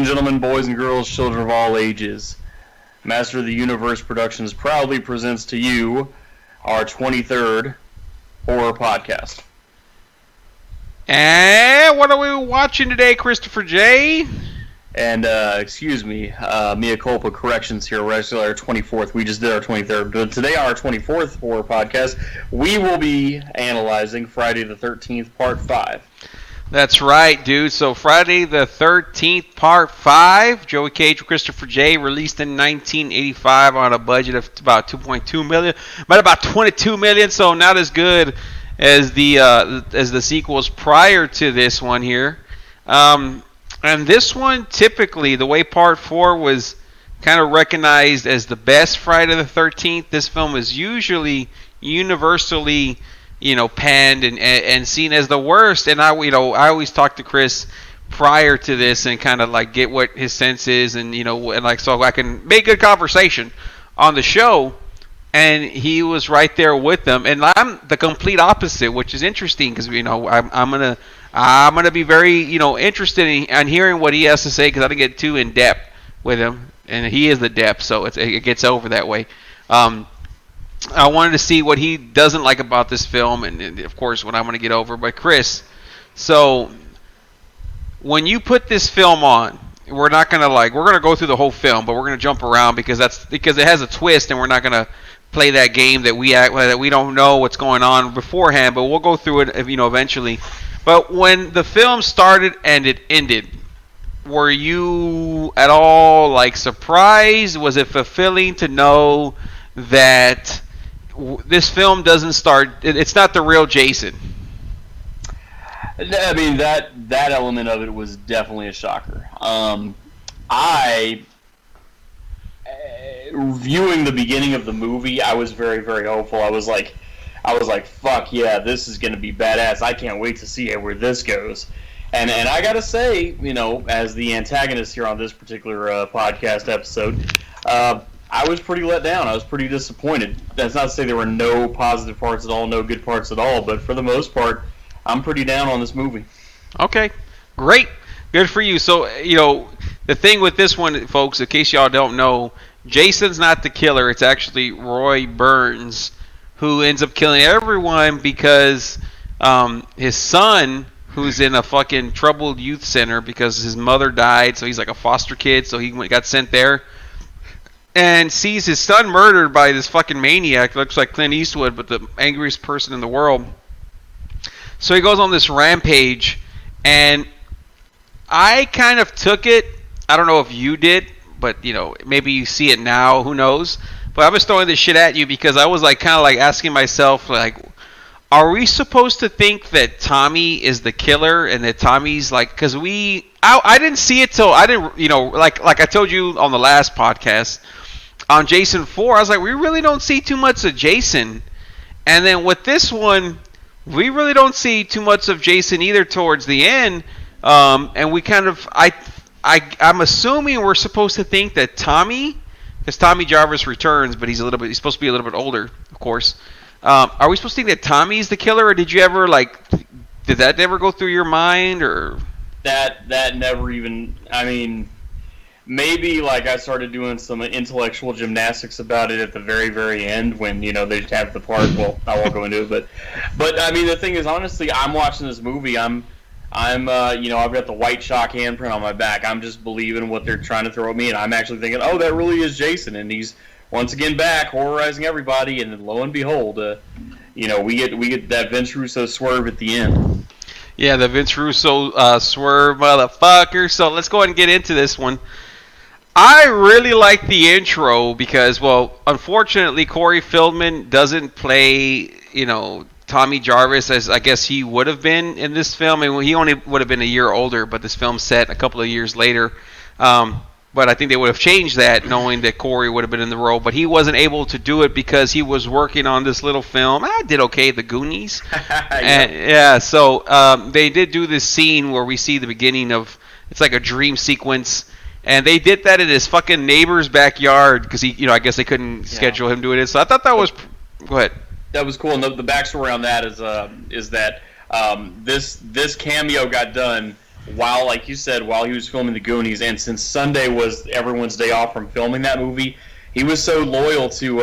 and gentlemen, boys and girls, children of all ages, Master of the Universe Productions proudly presents to you our 23rd horror podcast. And what are we watching today, Christopher J? And, excuse me, mea culpa, corrections here. We're actually our 24th. We just did our 23rd. But today, our 24th horror podcast, we will be analyzing Friday the 13th, Part 5. That's right, dude. So Friday the 13th, Part 5, Joey Cage with Christopher J, released in 1985 on a budget of about $2.2 million, but about $22 million, so not as good as the sequels prior to this one here. And this one, typically, the way Part 4 was kind of recognized as the best Friday the 13th, this film is usually universally, panned and seen as the worst. And I always talk to Chris prior to this and kind of like get what his sense is, and so I can make good conversation on the show. And he was right there with them, and I'm the complete opposite, which is interesting because I'm gonna be very interested in hearing what he has to say because I didn't get too in depth with him, and he is the depth, so it gets over that way. I wanted to see what he doesn't like about this film, and of course what I'm going to get over. But Chris, so when you put this film on, we're not going to we're going to go through the whole film, but we're going to jump around because it has a twist, and we're not going to play that game that we don't know what's going on beforehand, but we'll go through it eventually. But when the film started and it ended, were you at all surprised? Was it fulfilling to know that this film doesn't start, it's not the real Jason? I mean, that element of it was definitely a shocker. Viewing the beginning of the movie, I was very, very hopeful. I was like, fuck yeah, this is going to be badass. I can't wait to see where this goes. And I got to say, as the antagonist here on this particular podcast episode, I was pretty let down. I was pretty disappointed. That's not to say there were no positive parts at all, no good parts at all, but for the most part, I'm pretty down on this movie. Okay, great. Good for you. So, the thing with this one, folks, in case y'all don't know, Jason's not the killer. It's actually Roy Burns who ends up killing everyone because his son, who's in a fucking troubled youth center because his mother died, so he's like a foster kid, so he got sent there, and sees his son murdered by this fucking maniac. Looks like Clint Eastwood, but the angriest person in the world. So he goes on this rampage, and I kind of took it. I don't know if you did, but maybe you see it now. Who knows? But I was throwing this shit at you because I was kind of asking myself, are we supposed to think that Tommy is the killer and that Tommy's because I didn't see it till I didn't, like I told you on the last podcast on Jason 4, I was like, we really don't see too much of Jason. And then with this one, we really don't see too much of Jason either towards the end. And we kind of, I'm assuming we're supposed to think that Tommy, because Tommy Jarvis returns, but he's supposed to be a little bit older, of course. Are we supposed to think that Tommy's the killer, or did you ever did that never go through your mind, or that never even? I mean, maybe I started doing some intellectual gymnastics about it at the very, very end when they just have the part. Well, I won't go into it, but I mean, the thing is, honestly, I'm watching this movie. I've got the white chalk handprint on my back. I'm just believing what they're trying to throw at me, and I'm actually thinking, oh, that really is Jason, and he's once again back, horrorizing everybody, and then lo and behold, we get that Vince Russo swerve at the end. Yeah, the Vince Russo swerve, motherfucker. So let's go ahead and get into this one. I really like the intro because, unfortunately, Corey Feldman doesn't play, Tommy Jarvis as I guess he would have been in this film. I mean, he only would have been a year older, but this film's set a couple of years later. But I think they would have changed that, knowing that Corey would have been in the role. But he wasn't able to do it because he was working on this little film. I did okay, The Goonies. So they did do this scene where we see the beginning of, it's like a dream sequence. And they did that in his fucking neighbor's backyard because I guess they couldn't schedule him doing it. So I thought that was, go ahead. That was cool. And the backstory on that is that this cameo got done while, like you said, while he was filming the Goonies, and since Sunday was everyone's day off from filming that movie, he was so loyal to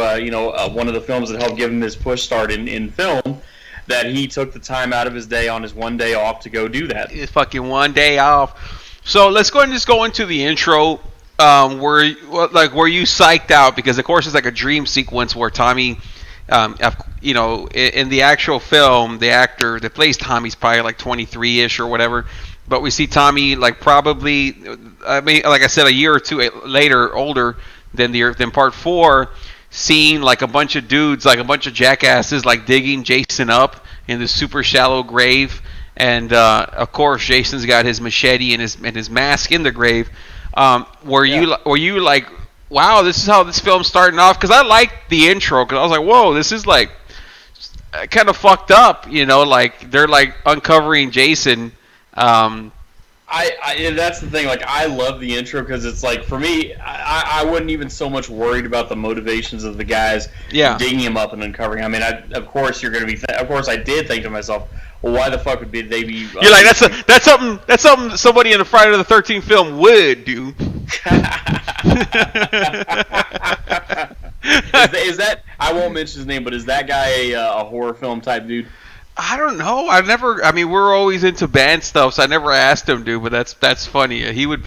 one of the films that helped give him his push start in film that he took the time out of his day on his one day off to go do that. It's fucking one day off. So let's go and just go into the intro. Were you psyched out? Because of course it's like a dream sequence where Tommy, in the actual film, the actor that plays Tommy's probably like 23-ish or whatever. But we see Tommy like probably, like I said, a year or two later, older than part 4, seeing like a bunch of dudes, like a bunch of jackasses, like digging Jason up in this super shallow grave, and of course Jason's got his machete and his mask in the grave. Were you like, wow, this is how this film's starting off? Because I liked the intro, because I was like, whoa, this is like kind of fucked up, like they're like uncovering Jason. That's the thing. Like, I love the intro because it's like, for me, I wasn't even so much worried about the motivations of the guys digging him up and uncovering. I mean, of course you're gonna be. Of course, I did think to myself, well, why the fuck would they be? You're like, that's something somebody in the Friday the 13th film would do. Is that? I won't mention his name, but is that guy a horror film type dude? I don't know. We're always into band stuff, so I never asked him, dude. But that's funny. He would,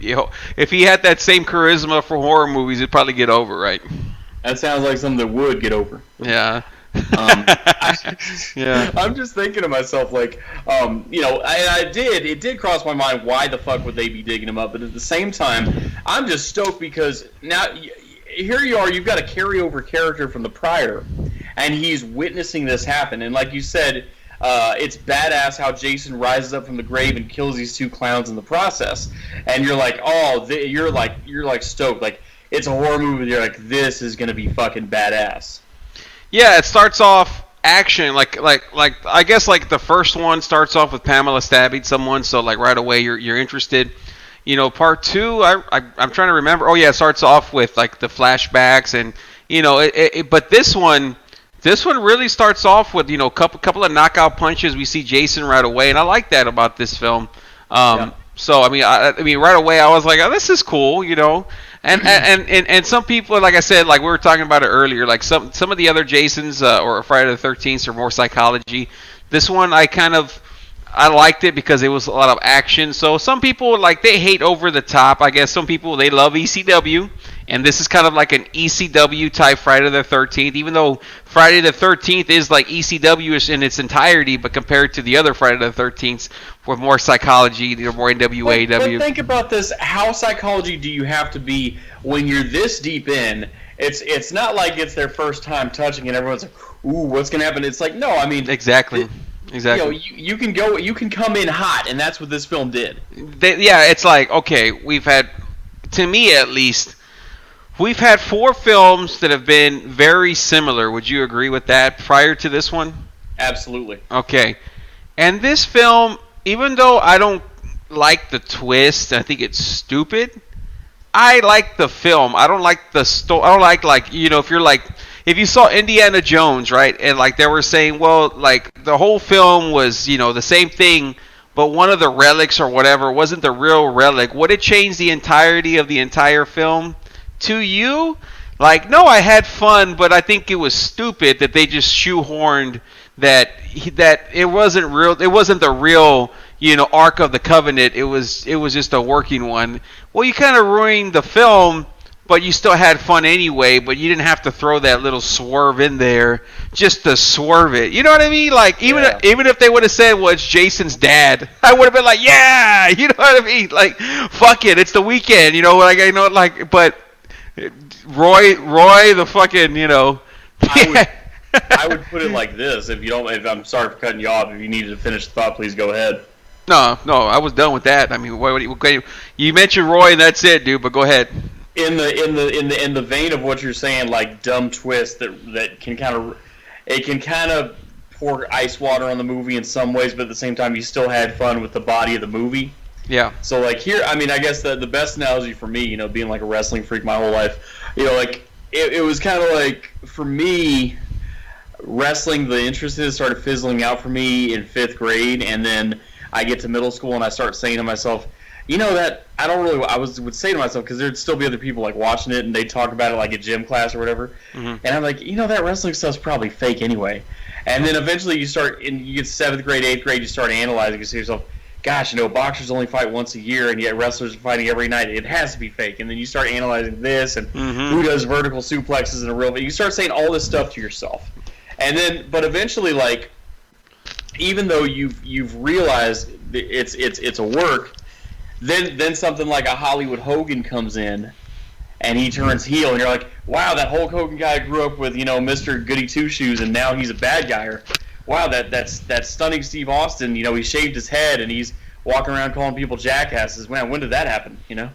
if he had that same charisma for horror movies, he'd probably get over, right? That sounds like something that would get over. Yeah. Yeah. I'm just thinking to myself, like, it did cross my mind, why the fuck would they be digging him up? But at the same time, I'm just stoked because now here you are, you've got a carryover character from the prior, and he's witnessing this happen. And like you said, it's badass how Jason rises up from the grave and kills these 2 clowns in the process. And you're like, you're like stoked. Like, it's a horror movie. You're like, this is gonna be fucking badass. Yeah, it starts off action like I guess like the first one starts off with Pamela stabbing someone, so like right away you're interested. Part 2, I'm trying to remember. Oh yeah, it starts off with like the flashbacks and but this one really starts off with couple of knockout punches. We see Jason right away, and I like that about this film. So I mean right away I was like, oh, this is cool, And some people, like I said, like we were talking about it earlier, like some of the other Jasons or Friday the 13th are more psychology. This one I liked it because it was a lot of action. So some people, like, they hate over the top. I guess some people, they love ECW. And this is kind of like an ECW type Friday the 13th, even though Friday the 13th is like ECW in its entirety, but compared to the other Friday the 13th with more psychology, they're more NWA. But think about this. How psychology do you have to be when you're this deep in? It's not like it's their first time touching and everyone's like, ooh, what's going to happen? It's like, no, I mean... Exactly. You can come in hot, and that's what this film did. It's like, okay, we've had, to me at least, we've had 4 films that have been very similar. Would you agree with that prior to this one? Absolutely. Okay. And this film, even though I don't like the twist, I think it's stupid, I like the film. I don't like the story. I don't like, if you're like, if you saw Indiana Jones, right, and like they were saying, well, like the whole film was, the same thing, but one of the relics or whatever wasn't the real relic, would it change the entirety of the entire film to you? Like, no, I had fun, but I think it was stupid that they just shoehorned that it wasn't real. It wasn't the real, Ark of the Covenant. It was just a working one. Well, you kind of ruined the film. But you still had fun anyway, but you didn't have to throw that little swerve in there just to swerve it. You know what I mean? Like, even if they would have said, well, it's Jason's dad, I would have been like, yeah! You know what I mean? Like, fuck it, it's the weekend, but Roy, the fucking, I would put it like this, if I'm sorry for cutting you off, if you needed to finish the thought, please go ahead. No, I was done with that. I mean, you mentioned Roy and that's it, dude, but go ahead. In the vein of what you're saying, like dumb twist that can kind of pour ice water on the movie in some ways, but at the same time you still had fun with the body of the movie. Yeah. So like here, I mean, I guess the best analogy for me, being like a wrestling freak my whole life, like it was kind of like for me, wrestling, the interest in it started fizzling out for me in 5th grade, and then I get to middle school and I start saying to myself, you know that I don't really. Would say to myself because there'd still be other people like watching it and they talk about it like at gym class or whatever, and I'm like, you know that wrestling stuff's probably fake anyway. And then eventually you start, and you get 7th grade, 8th grade, you start analyzing. You say to yourself, gosh, you know, boxers only fight once a year, and yet wrestlers are fighting every night. It has to be fake. And then you start analyzing this and who does vertical suplexes in a real. You start saying all this stuff to yourself, and then, but eventually, like, even though you've realized it's a work. Then something like a Hollywood Hogan comes in, and he turns heel, and you're like, wow, that Hulk Hogan guy grew up with, you know, Mr. Goody Two Shoes, and now he's a bad guy. Or, wow, that stunning Steve Austin, you know, he shaved his head, and he's walking around calling people jackasses. Man, when did that happen, you know?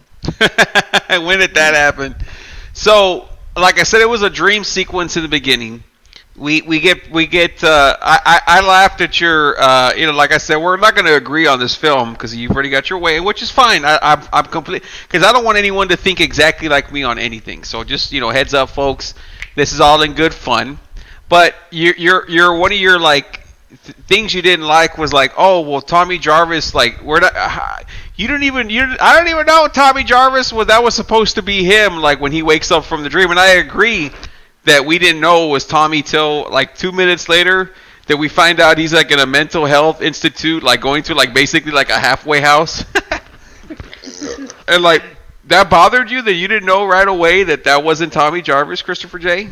When did that happen? So, like I said, it was a dream sequence in the beginning. We get. I laughed at your. You know, like I said, we're not going to agree on this film because you've already got your way, which is fine. I'm complete because I don't want anyone to think exactly like me on anything. So just, you know, heads up, folks. This is all in good fun. But you're one of your like things you didn't like was like, oh well, Tommy Jarvis, like we're not. I don't even know Tommy Jarvis was supposed to be him. Like when he wakes up from the dream, and I agree. That we didn't know was Tommy till like 2 minutes later that we find out he's like in a mental health institute, like going to like basically like a halfway house. And like that bothered you that you didn't know right away that wasn't Tommy Jarvis, Christopher J?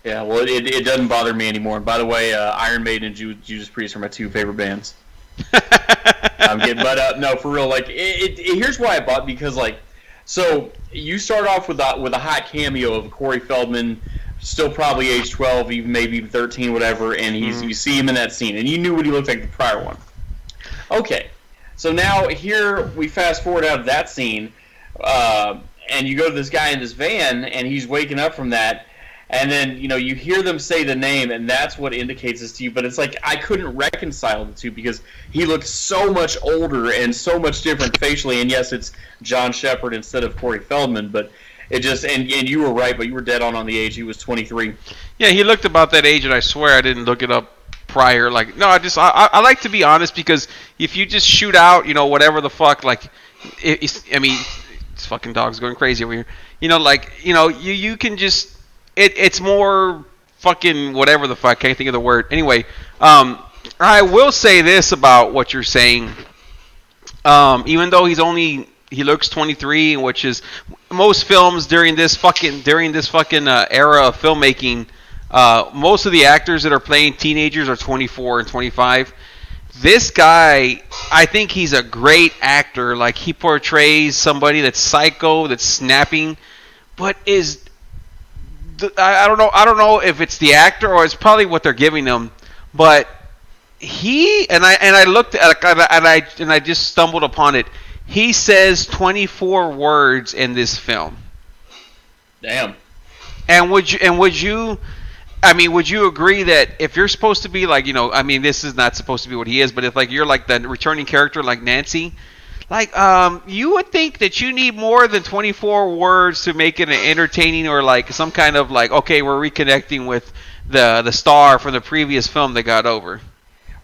Yeah, well, it doesn't bother me anymore. And by the way, Iron Maiden and Judas Priest are my 2 favorite bands. I'm kidding, but no, for real, like here's why I bought, because like, so you start off with a hot cameo of Corey Feldman. Still probably age 12, even maybe 13, whatever, and you see him in that scene, and you knew what he looked like the prior one. Okay, so now here we fast forward out of that scene, and you go to this guy in this van, and he's waking up from that, and then, you know, you hear them say the name, and that's what indicates this to you, but it's like I couldn't reconcile the two because he looked so much older and so much different facially, and yes, it's John Shepherd instead of Corey Feldman, but it just, and you were right, but you were dead on the age. He was 23. Yeah, he looked about that age, and I swear I didn't look it up prior. Like, no, I like to be honest, because if you just shoot out, you know, whatever the fuck, like, I mean, this fucking dog's going crazy over here. You know, like, you know, you can just, it's more fucking whatever the fuck. I can't think of the word. Anyway, I will say this about what you're saying. Even though he looks 23, which is most films during this fucking era of filmmaking. Most of the actors that are playing teenagers are 24 and 25. This guy, I think he's a great actor. Like, he portrays somebody that's psycho, that's snapping, but I don't know if it's the actor or it's probably what they're giving him, but I looked at and I just stumbled upon it. He says 24 words in this film. Damn. And would you agree that if you're supposed to be like, you know, I mean, this is not supposed to be what he is, but if like you're like the returning character like Nancy, like you would think that you need more than 24 words to make it an entertaining or like some kind of like, okay, we're reconnecting with the star from the previous film that got over.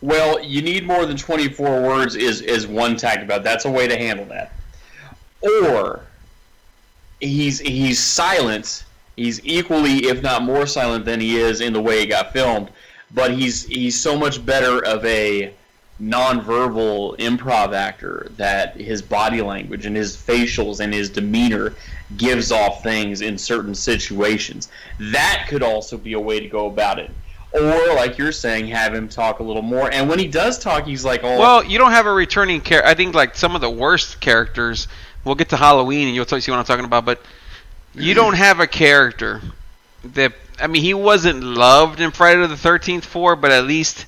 Well, you need more than 24 words is one tact about it. That's a way to handle that. Or he's silent. He's equally, if not more silent than he is in the way it got filmed. But he's so much better of a nonverbal improv actor that his body language and his facials and his demeanor gives off things in certain situations. That could also be a way to go about it. Or, like you're saying, have him talk a little more. And when he does talk, he's like, oh. Well, you don't have a returning character. I think, like, some of the worst characters, we'll get to Halloween and you'll see what I'm talking about, but you don't have a character that, I mean, he wasn't loved in Friday the 13th 4, but at least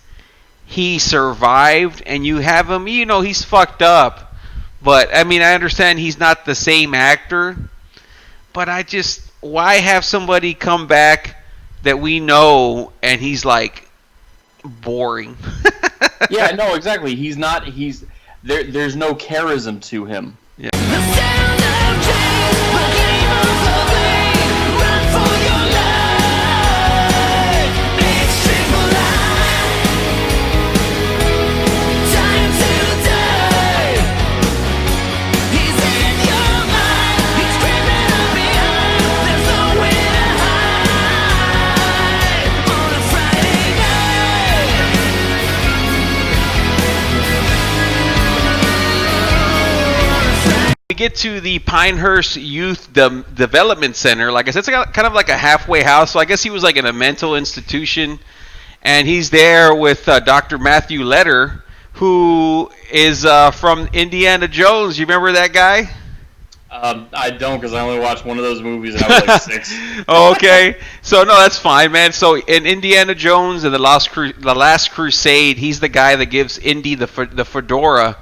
he survived, and you have him, you know, he's fucked up. But, I mean, I understand he's not the same actor, but why have somebody come back that we know and he's like boring? Yeah, no, exactly. There's no charism to him. Yeah. get to the Pinehurst Youth Development Center. Like I said, it's kind of like a halfway house. So I guess he was like in a mental institution, and he's there with Dr. Matthew Letter, who is from Indiana Jones. You remember that guy? I don't, because I only watched one of those movies and I was like 6. Oh, okay. So, no, that's fine, man. So, in Indiana Jones and the Last Crusade, he's the guy that gives Indy the fedora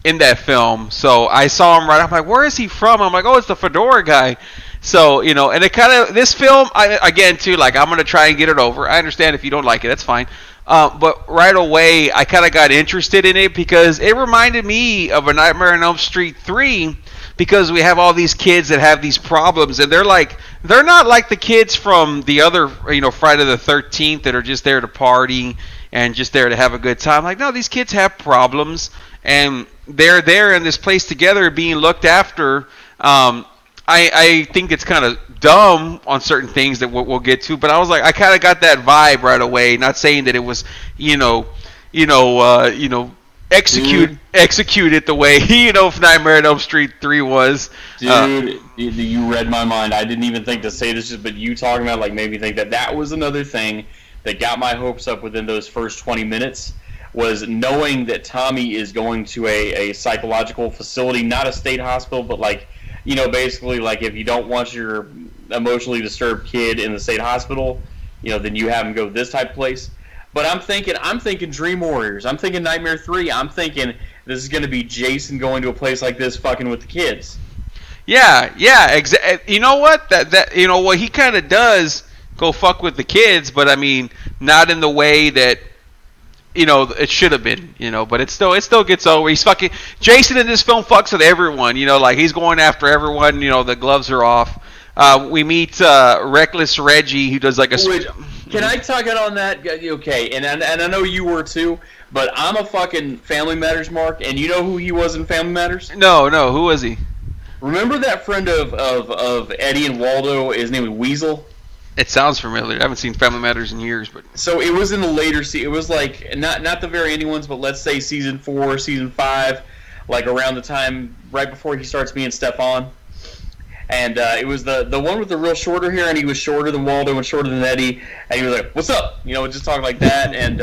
in that film. So, I saw him right. I'm like, where is he from? I'm like, oh, it's the fedora guy. So, you know, and it kind of, this film, again, too, like, I'm going to try and get it over. I understand if you don't like it, that's fine. But right away, I kind of got interested in it because it reminded me of A Nightmare on Elm Street 3, because we have all these kids that have these problems, and they're not like the kids from the other, you know, Friday the 13th that are just there to party and just there to have a good time. Like, no, these kids have problems, and they're there in this place together being looked after. I think it's kind of dumb on certain things that we'll get to, but I was like, I kind of got that vibe right away. Not saying that it was, executed the way Nightmare on Elm Street 3 was. Dude, you read my mind. I didn't even think to say this, but you talking about like made me think that was another thing that got my hopes up within those first 20 minutes. Was knowing that Tommy is going to a psychological facility, not a state hospital, but like, basically like if you don't want your emotionally disturbed kid in the state hospital, then you have him go to this type of place. But I'm thinking Dream Warriors. I'm thinking Nightmare 3. I'm thinking this is going to be Jason going to a place like this fucking with the kids. Yeah, exactly. You know what? That what he kind of does go fuck with the kids, but I mean, not in the way that it should have been, but it still gets over. He's fucking Jason in this film fucks with everyone, like he's going after everyone, the gloves are off. We meet Reckless Reggie, who does like a Can I talk it on that? Okay, and I know you were too, but I'm a fucking Family Matters mark, and you know who he was in Family Matters? No, who was he? Remember that friend of Eddie and Waldo? His name was Weasel. It sounds familiar. I haven't seen Family Matters in years, but so it was in the later it was like not the very ending ones, but let's say season 4, season 5, like around the time right before he starts being Stefan. And it was the one with the real shorter hair, and he was shorter than Waldo and shorter than Eddie, and he was like, "What's up?" Just talking like that. And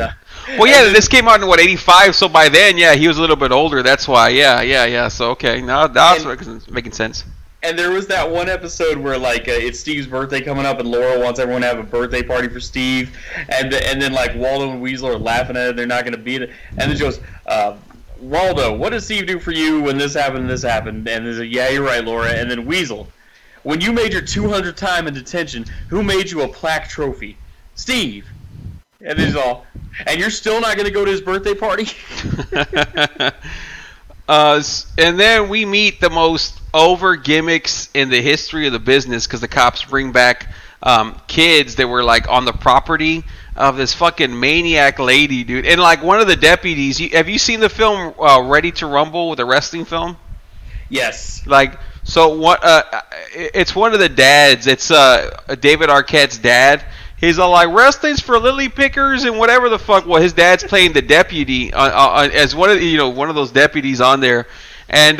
well, yeah, this came out in 85, so by then, yeah, he was a little bit older. That's why, yeah. So okay, now that's making sense. And there was that one episode where like it's Steve's birthday coming up, and Laura wants everyone to have a birthday party for Steve, and then like Waldo and Weasel are laughing at it. They're not going to beat it, and then she goes, "Waldo, what did Steve do for you when this happened and this happened?" And there's like, "Yeah, you're right, Laura." And then Weasel, when you made your 200th time in detention, who made you a plaque trophy? Steve. And there's all, and you're still not going to go to his birthday party? And then we meet the most over gimmicks in the history of the business, because the cops bring back kids that were like on the property of this fucking maniac lady, dude. And like one of the deputies, have you seen the film Ready to Rumble, with the wrestling film? Yes. Like, so what? It's one of the dads. It's David Arquette's dad. He's all like, wrestling's for lily pickers and whatever the fuck. Well, his dad's playing the deputy as one of those deputies on there, and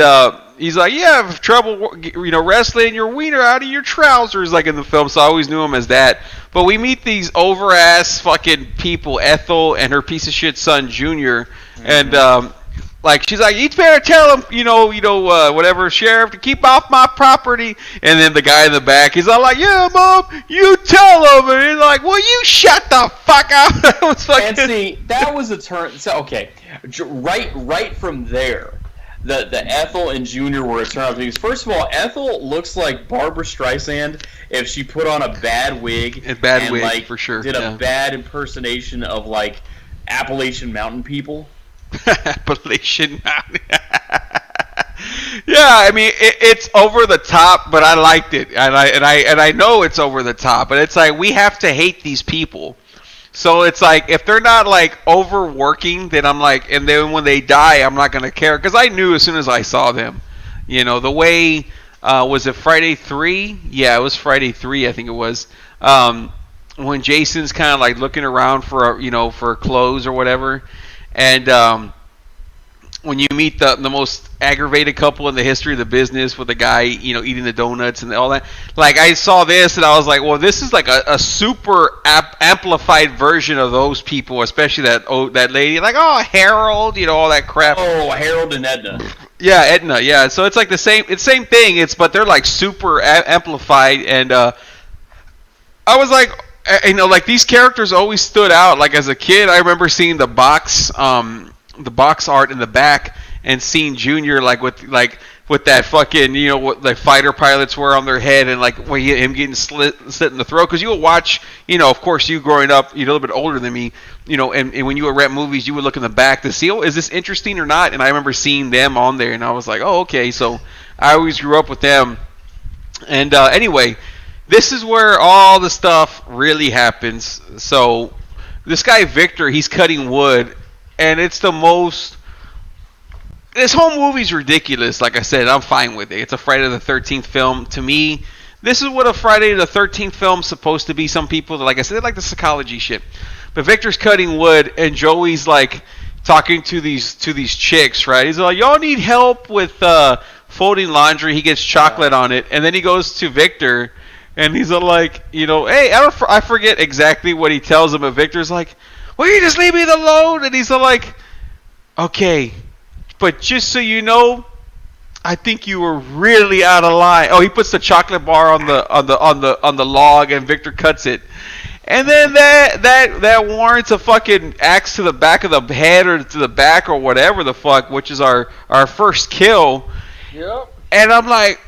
he's like, yeah, I have trouble, wrestling your wiener out of your trousers, like in the film. So I always knew him as that. But we meet these over ass fucking people, Ethel and her piece of shit son Junior, and like she's like, you better tell him, whatever, sheriff, to keep off my property. And then the guy in the back, he's all like, yeah, mom, you tell him. And he's like, well, you shut the fuck up. And see, that was a turn. So okay, right from there, the Ethel and Junior were a turn off. Because first of all, Ethel looks like Barbara Streisand if she put on a bad wig and like, for sure, did a bad impersonation of like Appalachian Mountain people. Appalachian Mountain. Yeah, I mean it's over the top, but I liked it, and I know it's over the top, but it's like we have to hate these people. So it's like if they're not like overworking, then I'm like, and then when they die, I'm not gonna care, because I knew as soon as I saw them, the way was it Friday 3? Yeah, it was Friday 3, I think it was. When Jason's kind of like looking around for for clothes or whatever. And when you meet the most aggravated couple in the history of the business with the guy, eating the donuts and all that. Like, I saw this and I was like, well, this is like a super amplified version of those people, especially that lady, like, oh, Harold, all that crap. Oh, Harold and Edna. Yeah, Edna. Yeah, so it's like the same thing. But they're like super amplified, and I was like, like these characters always stood out. Like as a kid, I remember seeing the box art in the back and seeing Junior like with that fucking what like fighter pilots wear on their head, and like him getting slit in the throat. Because you would watch, of course, you growing up, you're a little bit older than me, and when you would rent movies, you would look in the back to see, oh, is this interesting or not? And I remember seeing them on there, and I was like, oh, okay. So I always grew up with them. And anyway, this is where all the stuff really happens. So this guy Victor, he's cutting wood. And it's the most... This whole movie's ridiculous. Like I said, I'm fine with it. It's a Friday the 13th film. To me, this is what a Friday the 13th film's supposed to be. Some people, like I said, they like the psychology shit. But Victor's cutting wood, and Joey's like talking to these chicks, right? He's like, y'all need help with folding laundry. He gets chocolate on it. And then he goes to Victor, and he's like, hey, I forget exactly what he tells him, but Victor's like, will you just leave me alone? And he's like, okay, but just so you know, I think you were really out of line. Oh, he puts the chocolate bar on the log, and Victor cuts it, and then that warrants a fucking axe to the back of the head or to the back or whatever the fuck, which is our first kill. Yep. And I'm like,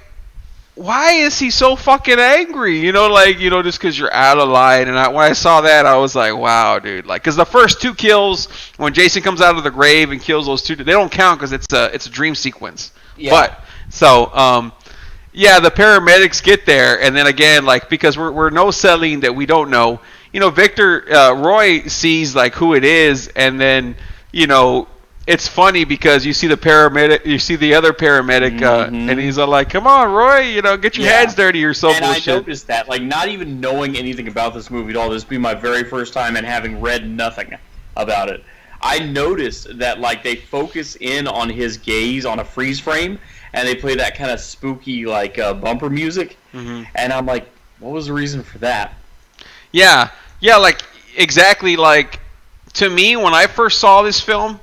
why is he so fucking angry? Just because you're out of line. And when I saw that, I was like, wow, dude. Like, because the first two kills, when Jason comes out of the grave and kills those two, they don't count because it's a dream sequence. Yeah. But so, the paramedics get there, and then again, like, because we're no selling that we don't know. Victor Roy sees like who it is, and then it's funny because you see the other paramedic, and he's like, "Come on, Roy, get your hands dirty or something." And I noticed that, like, not even knowing anything about this movie at all, this being my very first time and having read nothing about it, I noticed that, like, they focus in on his gaze on a freeze frame, and they play that kind of spooky, like, bumper music, and I'm like, what was the reason for that? Yeah, like, exactly, like, to me, when I first saw this film,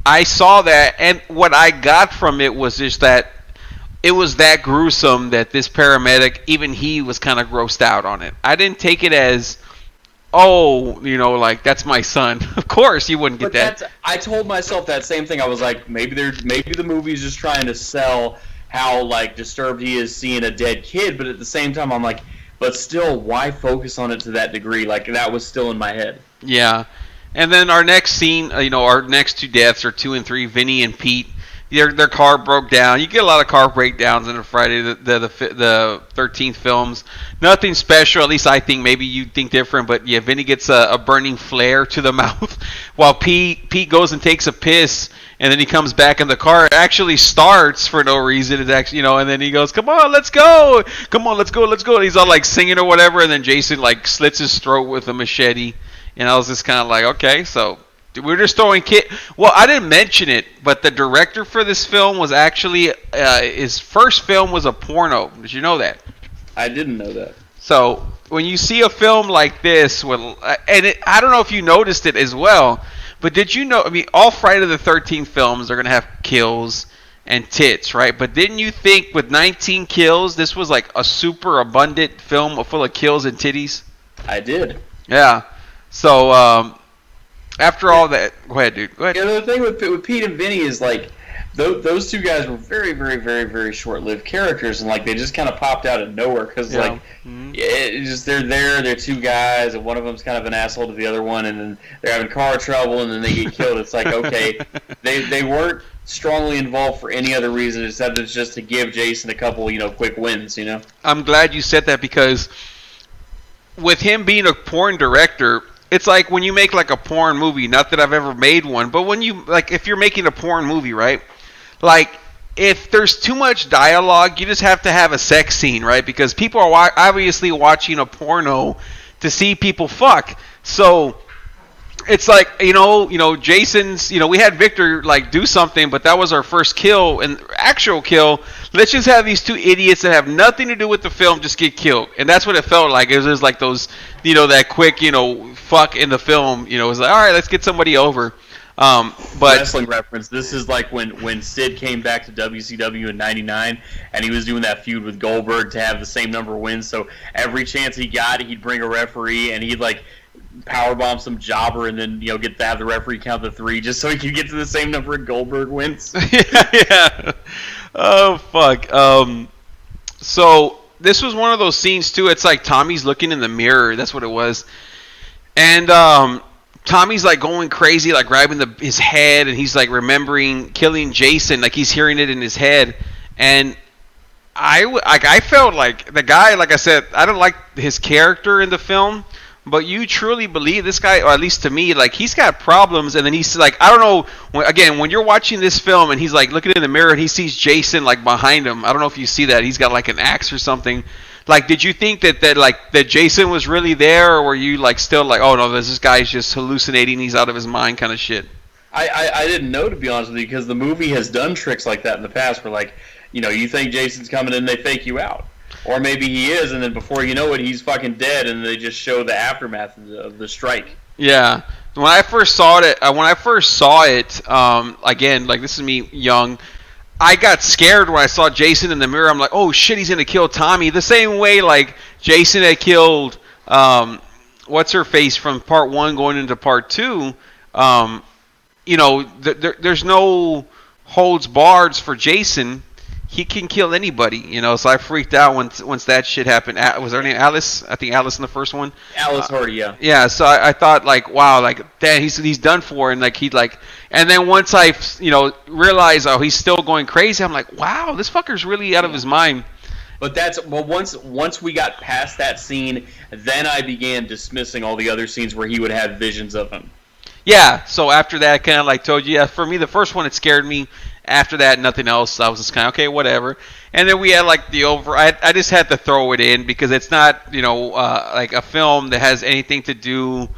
I saw that, and what I got from it was just that it was that gruesome that this paramedic, even he was kind of grossed out on it. I didn't take it as, oh, like, that's my son. Of course you wouldn't get that. I told myself that same thing. I was like, maybe the movie's just trying to sell how, like, disturbed he is seeing a dead kid, but at the same time I'm like, but still, why focus on it to that degree? Like, that was still in my head. Yeah. And then our next scene, our next two deaths are 2 and 3, Vinny and Pete. Their car broke down. You get a lot of car breakdowns in the Friday the 13th films. Nothing special, at least I think. Maybe you think different, but yeah, Vinny gets a burning flare to the mouth, while Pete goes and takes a piss, and then he comes back in the car. It actually starts for no reason. It's actually, and then he goes, "Come on, let's go! Come on, let's go, let's go!" And he's all like singing or whatever, and then Jason like slits his throat with a machete. And I was just kind of like, okay, so we're just throwing Well, I didn't mention it, but the director for this film was actually his first film was a porno. Did you know that? I didn't know that. So when you see a film like this, I don't know if you noticed it as well, but did you know? I mean, all Friday the 13th films are gonna have kills and tits, right? But didn't you think with 19 kills, this was like a super abundant film full of kills and titties? I did. Yeah. So, after all that, go ahead, dude. Go ahead. The thing with Pete and Vinny is, like, those two guys were very, very, very, very short-lived characters, and, like, they just kind of popped out of nowhere because, like, they're two guys, and one of them's kind of an asshole to the other one, and then they're having car trouble, and then they get killed. It's like, okay, they weren't strongly involved for any other reason except it's just to give Jason a couple, quick wins, I'm glad you said that because with him being a porn director, it's like when you make like a porn movie, not that I've ever made one, but when you, like, if you're making a porn movie, right? Like, if there's too much dialogue, you just have to have a sex scene, right? Because people are obviously watching a porno to see people fuck. So it's like, Jason's, we had Victor like do something, but that was our first kill and actual kill. Let's just have these two idiots that have nothing to do with the film just get killed. And that's what it felt like. It was just like those, that quick, fuck in the film, it was like, all right, let's get somebody over. But wrestling reference. This is like when Sid came back to WCW in '99, and he was doing that feud with Goldberg to have the same number of wins. So every chance he got, he'd bring a referee, and he'd like powerbomb some jobber, and then get to have the referee count the 3, just so he could get to the same number of Goldberg wins. Yeah. Oh fuck. So this was one of those scenes too. It's like Tommy's looking in the mirror. That's what it was, and Tommy's like going crazy, like grabbing his head, and he's like remembering killing Jason, like he's hearing it in his head. And I felt like the guy, like I said, I don't like his character in the film, but you truly believe this guy, or at least to me, like he's got problems. And then he's like, I don't know, when you're watching this film and he's like looking in the mirror and he sees Jason like behind him. I don't know if you see that. He's got like an axe or something. Like, did you think that Jason was really there, or were you like still like, oh no, this guy's just hallucinating, he's out of his mind kind of shit? I didn't know, to be honest with you, because the movie has done tricks like that in the past where, like, you think Jason's coming and they fake you out. Or maybe he is, and then before you know it, he's fucking dead, and they just show the aftermath of the strike. Yeah. When I first saw it, again, like, this is me young, I got scared when I saw Jason in the mirror. I'm like, oh shit, he's gonna kill Tommy. The same way like Jason had killed what's her face from part 1 going into part 2. There's no holds barred for Jason. He can kill anybody, so I freaked out once that shit happened. Was her name Alice? I think Alice in the first one. Alice Hardy, yeah. Yeah, so I thought like, wow, like, damn, he's done for, and like and then once I realized, oh, he's still going crazy, I'm like, wow, this fucker's really out of his mind. But once we got past that scene, then I began dismissing all the other scenes where he would have visions of him. Yeah, so after that, I kind of like told you, yeah, for me, the first one, it scared me. After that, nothing else. I was just kind of, okay, whatever. And then we had like I just had to throw it in because it's not, like a film that has anything to do,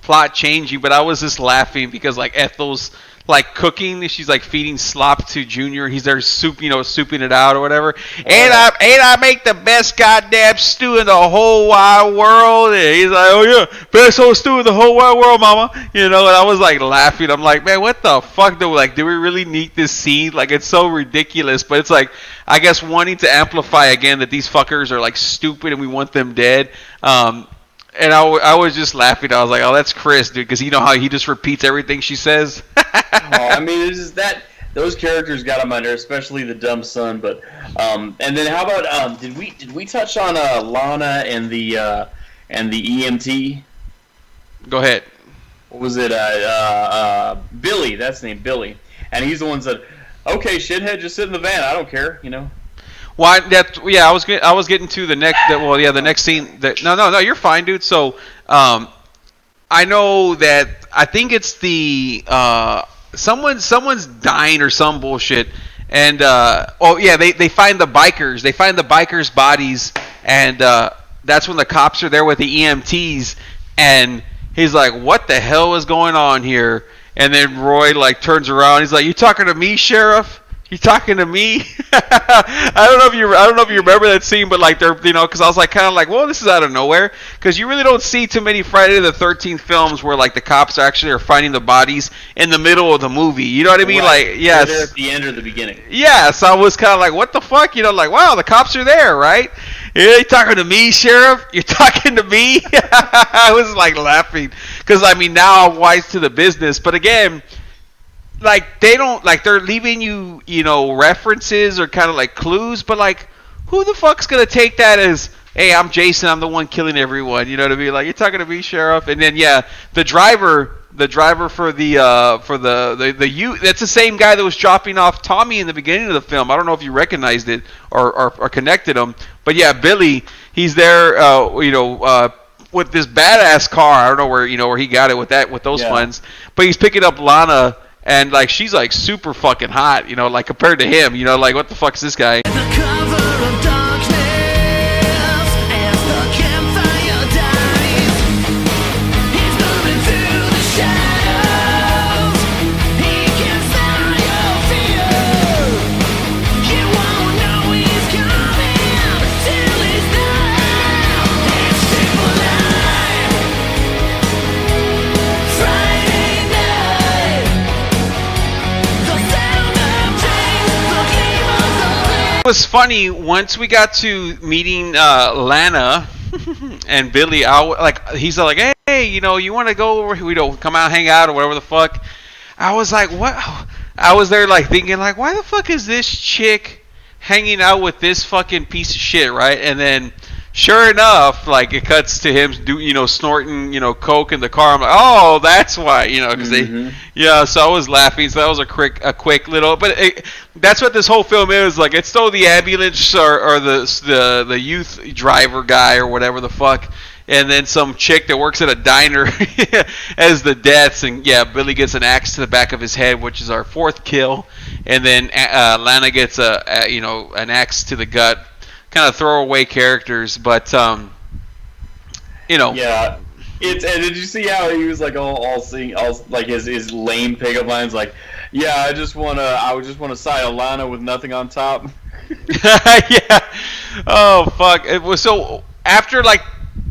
plot changing. But I was just laughing because like Ethel's like cooking. She's like feeding slop to Junior. He's there souping it out or whatever. And I make the best goddamn stew in the whole wide world. And he's like, oh yeah, best whole stew in the whole wide world, mama. And I was like laughing. I'm like, man, what the fuck do we really need this scene? Like, it's so ridiculous. But it's like, I guess wanting to amplify again that these fuckers are like stupid and we want them dead. And I was just laughing. I was like, oh, that's Chris, dude, because how he just repeats everything she says. I mean, it's just that those characters got on my nerves, especially the dumb son. But and then how about did we touch on Lana and the EMT? Go ahead. What was it? Billy. That's the name, Billy. And he's the one that said, "Okay, shithead, just sit in the van. I don't care." Well, I was getting to the next. The next scene. No, you're fine, dude. So, I know that I think it's the someone's dying or some bullshit, and they find the bikers. They find the bikers' bodies, and that's when the cops are there with the EMTs, and he's like, "What the hell is going on here?" And then Roy like turns around. He's like, "You talking to me, Sheriff? You talking to me?" I don't know if you remember that scene, but like they're because I was like kind of like, well, this is out of nowhere because you really don't see too many Friday the 13th films where like the cops actually are finding the bodies in the middle of the movie. You know what I mean? Right. Like, yes, they're at the end or the beginning. Yeah, so I was kind of like, what the fuck? Like, wow, the cops are there, right? You talking to me, Sheriff? You're talking to me? I was like laughing because I mean now I'm wise to the business, but again. Like, they don't, like, they're leaving you, references or kind of like clues, but like, who the fuck's gonna take that as, hey, I'm Jason, I'm the one killing everyone, you know what I mean? Like, you're talking to me, Sheriff? And then, yeah, the driver for the youth, that's the same guy that was dropping off Tommy in the beginning of the film. I don't know if you recognized it or connected him, but yeah, Billy, he's there, with this badass car. I don't know where he got it with those funds, but he's picking up Lana. And, like, she's, like, super fucking hot, like, compared to him, like, what the fuck is this guy? was funny once we got to meeting Lana and Billy. He's like, hey, you want to go over? We don't come out, hang out, or whatever the fuck. I was like, what? I was there like thinking like, why the fuck is this chick hanging out with this fucking piece of shit, right? And then, sure enough, like it cuts to him snorting coke in the car. I'm like, oh, that's why, because So I was laughing. So that was a quick little, but that's what this whole film is. Like it's still the ambulance or the youth driver guy or whatever the fuck. And then some chick that works at a diner as the deaths. And yeah, Billy gets an axe to the back of his head, which is our fourth kill. And then Lana gets an axe to the gut. Kind of throwaway characters, but Yeah. And did you see how he was like all like his lame pickup lines like, yeah, I just wanna side a Lana with nothing on top. Yeah. Oh fuck. It was so after like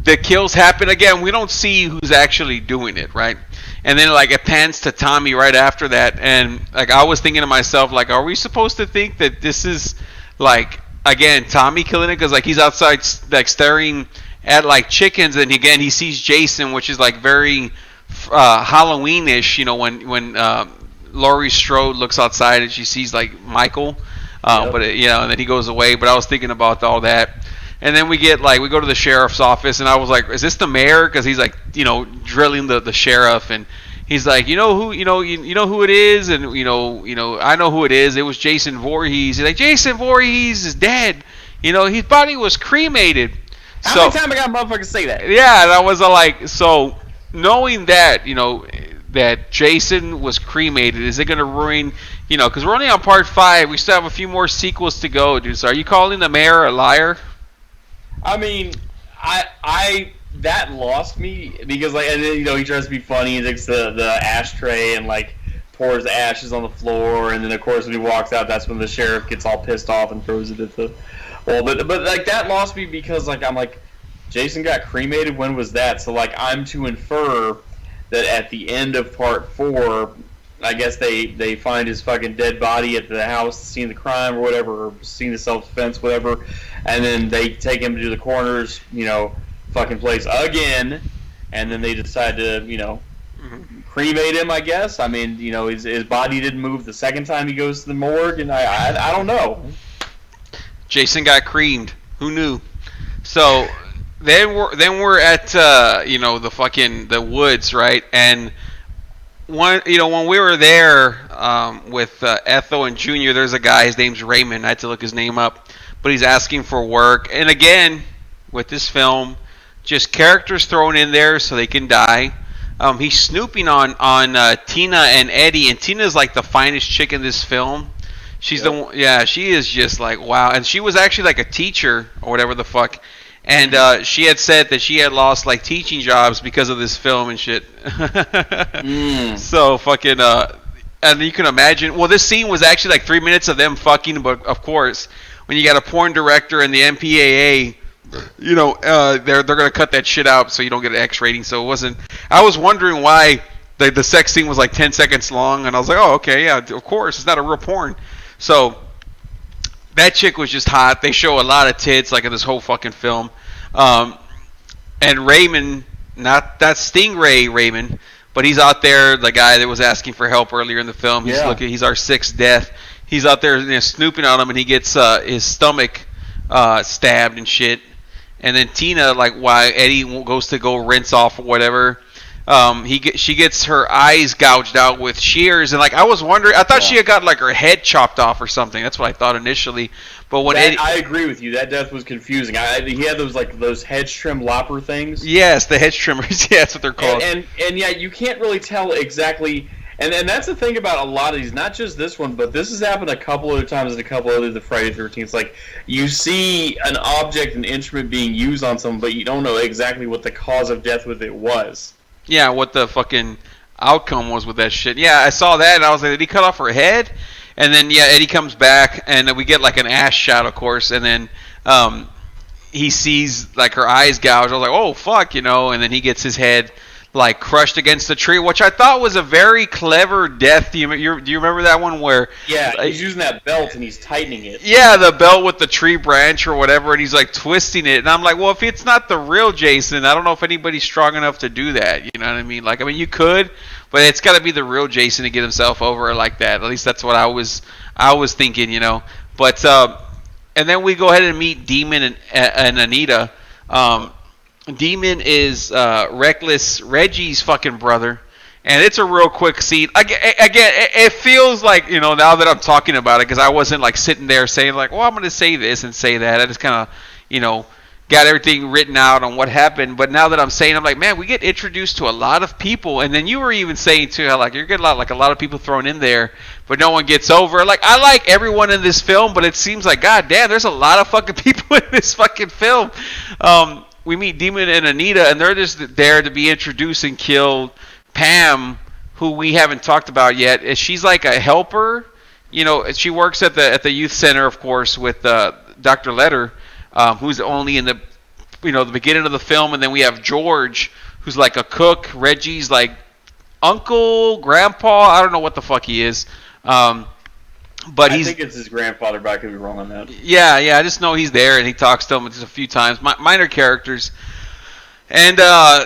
the kills happen again, we don't see who's actually doing it, right? And then like it pans to Tommy right after that, and like I was thinking to myself, like, are we supposed to think that this is like again Tommy killing it because like he's outside like staring at like chickens, and again he sees Jason, which is like very Halloweenish, when Laurie Strode looks outside and she sees like Michael, but and then he goes away. But I was thinking about all that. And then we go to the sheriff's office, and I was like, "Is this the mayor?" Because he's like, drilling the sheriff, and he's like, you know who it is, and I know who it is. It was Jason Voorhees. He's like, Jason Voorhees is dead. His body was cremated. How many times I got motherfuckers say that? Yeah, and I was like, so knowing that, that Jason was cremated, is it going to ruin? Because we're only on part 5. We still have a few more sequels to go, dude. So are you calling the mayor a liar? I mean, I that lost me because like, and then, he tries to be funny. He takes the ashtray and like pours ashes on the floor, and then of course when he walks out, that's when the sheriff gets all pissed off and throws it at the wall. But like that lost me because like I'm like, Jason got cremated. When was that? So like I'm to infer that at the end of part 4, I guess they find his fucking dead body at the house, scene of the crime or whatever, or scene of self-defense, whatever, and then they take him to the coroner's, fucking place again, and then they decide to, cremate him, I guess. I mean, his body didn't move the second time he goes to the morgue, and I don't know. Jason got creamed. Who knew? So then we're at the woods, right? And when we were there with Ethel and Junior, there's a guy. His name's Raymond. I had to look his name up, but he's asking for work. And again, with this film, just characters thrown in there so they can die. He's snooping on Tina and Eddie, and Tina's like the finest chick in this film. She's she is just like wow, and she was actually like a teacher or whatever the fuck. And she had said that she had lost like teaching jobs because of this film and shit. So fucking and you can imagine. Well, this scene was actually like 3 minutes of them fucking, but of course, when you got a porn director and the MPAA, they're gonna cut that shit out so you don't get an X rating. So it wasn't. I was wondering why the sex scene was like 10 seconds long, and I was like, oh okay, yeah, of course, it's not a real porn. So that chick was just hot. They show a lot of tits like in this whole fucking film. And Raymond, not that Stingray Raymond, but he's out there, the guy that was asking for help earlier in the film. He's our 6th death. He's out there snooping on him, and he gets his stomach stabbed and shit. And then Tina, like while Eddie goes to go rinse off or whatever, she gets her eyes gouged out with shears, and like I was wondering, I thought she had got like her head chopped off or something. That's what I thought initially. But when I agree with you, that death was confusing. He had those hedge trim lopper things. Yes, the hedge trimmers. Yeah, that's what they're called. And yeah, you can't really tell exactly. And that's the thing about a lot of these, not just this one, but this has happened a couple other times in a couple other the Friday 13th. Like you see an object, an instrument being used on someone, but you don't know exactly what the cause of death with it was. Yeah, what the fucking outcome was with that shit. Yeah, I saw that, and I was like, did he cut off her head? And then, yeah, Eddie comes back, and then we get, like, an ass shot, of course, and then he sees, like, her eyes gouged. I was like, oh, fuck, and then he gets his head, like crushed against the tree, which I thought was a very clever death. Do you remember that one where? Yeah, he's using that belt and he's tightening it. Yeah, the belt with the tree branch or whatever, and he's like twisting it. And I'm like, well, if it's not the real Jason, I don't know if anybody's strong enough to do that. You know what I mean? Like, I mean, you could, but it's got to be the real Jason to get himself over like that. At least that's what I was thinking, you know. But and then we go ahead and meet Demon and Anita. Demon is Reckless Reggie's fucking brother, and it's a real quick scene. Again, it feels like, you know, now that I'm talking about it, because I wasn't like sitting there saying like, well, I'm going to say this and say that. I just kind of, you know, got everything written out on what happened. But now that I'm saying, I'm like, man, we get introduced to a lot of people, and then you were even saying too how like you're getting a lot of people thrown in there, but no one gets over. Like, I like everyone in this film, but it seems like, god damn, there's a lot of fucking people in this fucking film. We meet Demon and Anita, and they're just there to be introduced and killed. Pam, who we haven't talked about yet, she's like a helper. You know, she works at the youth center, of course, with Dr. Letter, who's only in the, you know, the beginning of the film, and then we have George, who's like a cook. Reggie's like uncle, grandpa. I don't know what the fuck he is. But I think it's his grandfather, but I could be wrong on that. Yeah, I just know he's there, and he talks to him just a few times. Minor characters. And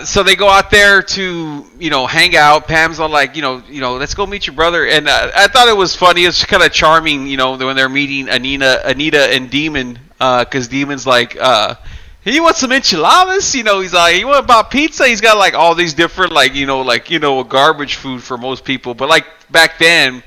so they go out there to, you know, hang out. Pam's all like, you know, let's go meet your brother. And I thought it was funny. It's kind of charming, you know, when they're meeting Anita and Demon, because Demon's like, he wants some enchiladas. You know, he's like, you want about pizza? He's got like all these different, like, garbage food for most people. But like back then,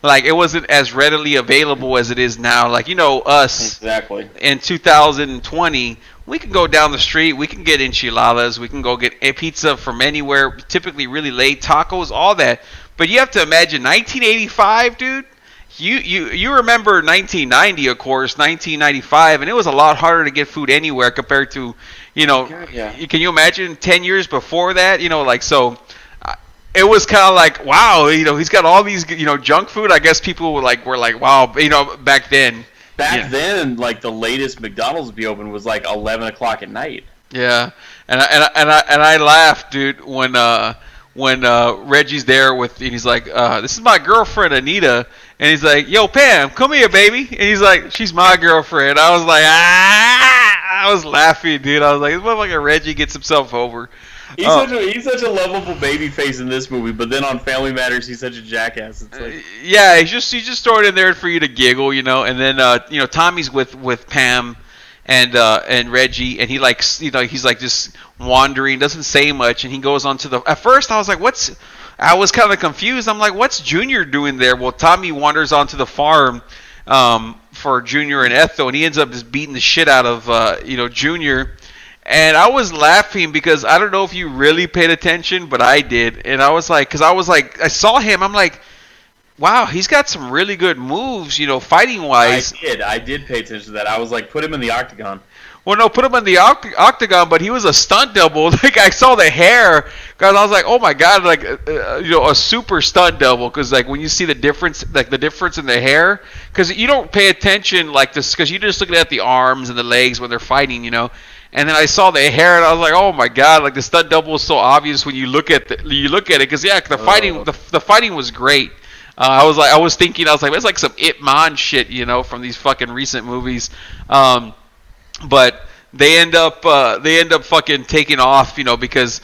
like, it wasn't as readily available as it is now. Like, you know, us exactly in 2020, we can go down the street, we can get enchiladas, we can go get a pizza from anywhere, typically really late, tacos, all that. But you have to imagine 1985, dude. You remember 1990, of course, 1995, and it was a lot harder to get food anywhere compared to, you know, Can you imagine 10 years before that? You know, like, so it was kind of like, wow, you know, he's got all these, you know, junk food. I guess people were like, wow, you know, back then. Back then, like, the latest McDonald's to be open was like 11 o'clock at night. Yeah, and I laughed, dude, when Reggie's there and he's like, this is my girlfriend Anita, and he's like, yo, Pam, come here, baby, and he's like, she's my girlfriend. I was like, I was laughing, dude. I was like, this motherfucker Reggie gets himself over. He's such a lovable baby face in this movie, but then on Family Matters, he's such a jackass. It's like, yeah, he's just throwing it in there for you to giggle, you know. And then you know, Tommy's with Pam and Reggie, and he likes, you know, he's like just wandering, doesn't say much, and he goes on to the. At first, I was like, I was kind of confused. I'm like, what's Junior doing there? Well, Tommy wanders onto the farm for Junior and Ethel, and he ends up just beating the shit out of you know, Junior. And I was laughing because I don't know if you really paid attention, but I did. And I was like, I saw him. I'm like, wow, he's got some really good moves, you know, fighting wise. I did pay attention to that. I was like, put him in the octagon. Well, no, put him in the octagon, but he was a stunt double. Like, I saw the hair, because I was like, oh my god, like, you know, a super stunt double. Because like when you see the difference, like the difference in the hair, because you don't pay attention like this, because you're just looking at the arms and the legs when they're fighting, you know. And then I saw the hair, and I was like, "Oh my god!" Like, the stunt double is so obvious when you look at it, because yeah, the fighting was great. I was thinking, it's like some Ip Man shit, you know, from these fucking recent movies. But they end up fucking taking off, you know, because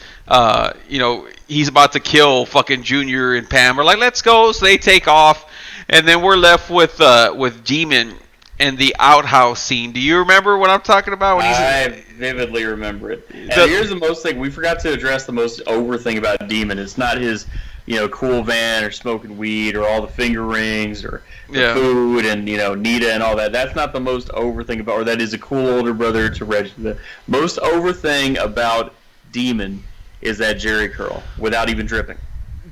you know, he's about to kill fucking Junior and Pam. We're like, let's go. So they take off, and then we're left with Demon and the outhouse scene. Do you remember what I'm talking about? When I vividly remember it. And here's the most thing. We forgot to address the most over thing about Demon. It's not his, you know, cool van or smoking weed or all the finger rings or the food and, you know, Nita and all that. That's not the most over thing about, or that is a cool older brother to Reggie. The most over thing about Demon is that Jerry curl without even dripping.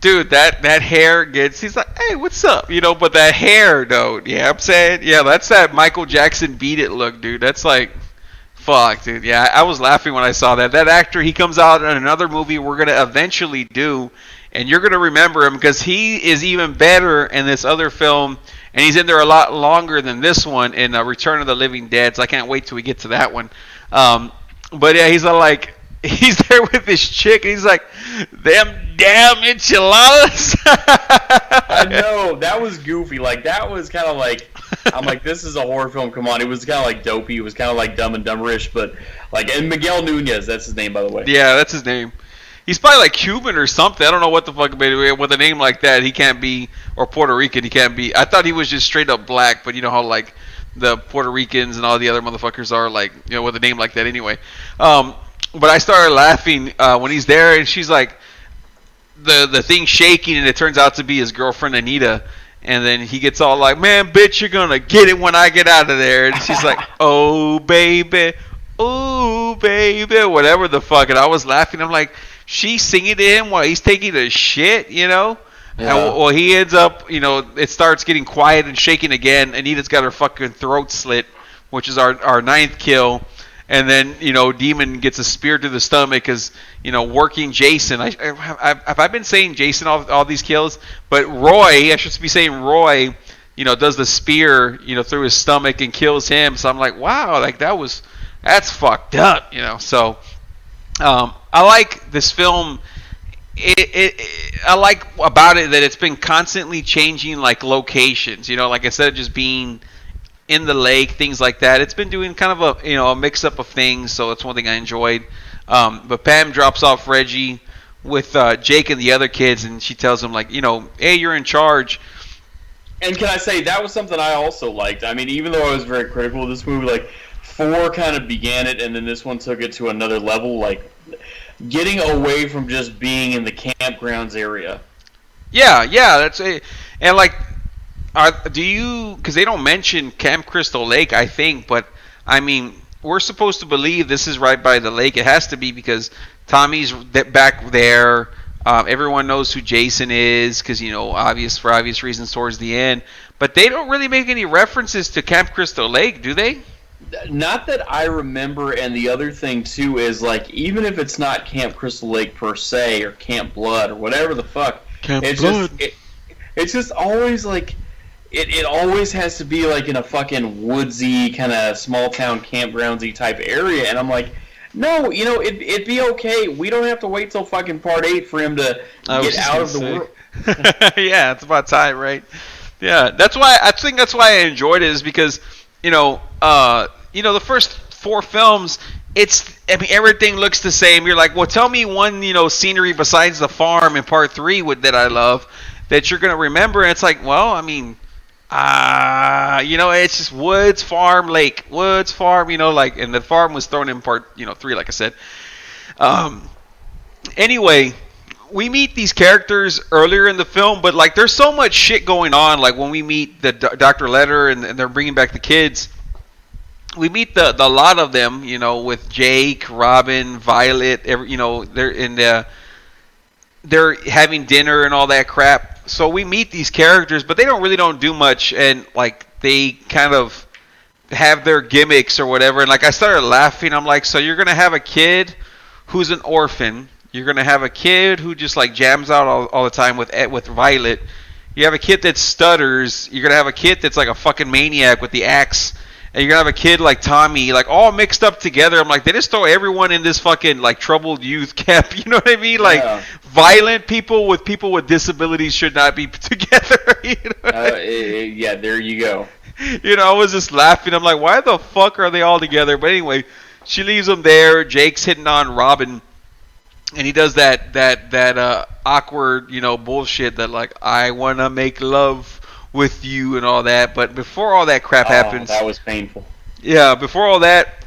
Dude, that hair gets, he's like, hey, what's up? You know, but that hair, though, yeah, I'm saying, yeah, that's that Michael Jackson Beat It look, dude. That's like, fuck, dude. Yeah, I was laughing when I saw that. That actor, he comes out in another movie we're going to eventually do, and you're going to remember him because he is even better in this other film, and he's in there a lot longer than this one in Return of the Living Dead, so I can't wait till we get to that one. But yeah, he's like, he's there with this chick, and he's like, "Them damn enchiladas." I know, that was goofy. Like, that was kind of like, I'm like, this is a horror film. Come on, it was kind of like dopey. It was kind of like Dumb and Dumberish, but like, and Miguel Nunez, that's his name, by the way. Yeah, that's his name. He's probably like Cuban or something. I don't know what the fuck, but with a name like that, he can't be, or Puerto Rican, he can't be. I thought he was just straight up black, but you know how like the Puerto Ricans and all the other motherfuckers are like, you know, with a name like that anyway. But I started laughing when he's there, and she's like, the thing shaking, and it turns out to be his girlfriend Anita. And then he gets all like, "Man, bitch, you're gonna get it when I get out of there." And she's like, "Oh, baby, ooh, baby," whatever the fuck. And I was laughing. I'm like, she's singing to him while he's taking a shit, you know? Yeah. And, well, he ends up, you know, it starts getting quiet and shaking again. Anita's got her fucking throat slit, which is our ninth kill. And then, you know, Demon gets a spear to the stomach because, you know, working Jason. Have I been saying Jason all these kills? But Roy, I should be saying Roy, you know, does the spear, you know, through his stomach and kills him. So I'm like, wow, like that's fucked up, you know. So I like this film. I like about it that it's been constantly changing, like, locations. You know, like, instead of just being in the lake, things like that, it's been doing kind of a, you know, a mix up of things. So that's one thing I enjoyed. But Pam drops off Reggie with Jake and the other kids, and she tells him, like, you know, hey, you're in charge. And can I say, that was something I also liked. I mean, even though I was very critical of this movie, like, 4 kind of began it, and then this one took it to another level, like, getting away from just being in the campgrounds area. Yeah, that's it. And, like, do you, because they don't mention Camp Crystal Lake, I think, but, I mean, we're supposed to believe this is right by the lake. It has to be because Tommy's back there. Everyone knows who Jason is because, you know, for obvious reasons towards the end. But they don't really make any references to Camp Crystal Lake, do they? Not that I remember. And the other thing, too, is, like, even if it's not Camp Crystal Lake per se or Camp Blood or whatever the fuck, it's just always, like, it always has to be, like, in a fucking woodsy, kind of small-town campgroundsy type area. And I'm like, no, you know, it'd be okay. We don't have to wait till fucking part 8 for him to get out of the world. Yeah, it's about time, right? Yeah, I think that's why I enjoyed it, is because, you know, the first 4 films, everything looks the same. You're like, well, tell me one, you know, scenery besides the farm in part 3 that I love that you're gonna remember. And it's like, well, I mean, you know, it's just woods, farm, lake, woods, farm, you know, like, and the farm was thrown in part, you know, 3, like I said. Anyway, we meet these characters earlier in the film, but, like, there's so much shit going on. Like, when we meet the Dr. Letter and they're bringing back the kids, we meet the lot of them, you know, with Jake, Robin, Violet, you know, they're having dinner and all that crap. So we meet these characters, but they don't do much, and, like, they kind of have their gimmicks or whatever. And, like, I started laughing. I'm like, so you're gonna have a kid who's an orphan. You're gonna have a kid who just, like, jams out all the time with Violet. You have a kid that stutters. You're gonna have a kid that's like a fucking maniac with the axe. And you're gonna have a kid like Tommy, like, all mixed up together. I'm like, they just throw everyone in this fucking, like, troubled youth camp. You know what I mean? Like, yeah. Violent people with disabilities should not be together. You know yeah, there you go. You know, I was just laughing. I'm like, why the fuck are they all together? But anyway, she leaves them there. Jake's hitting on Robin, and he does that awkward, you know, bullshit that, like, I wanna make love with you and all that. But before all that crap happens, that was painful. Yeah, before all that,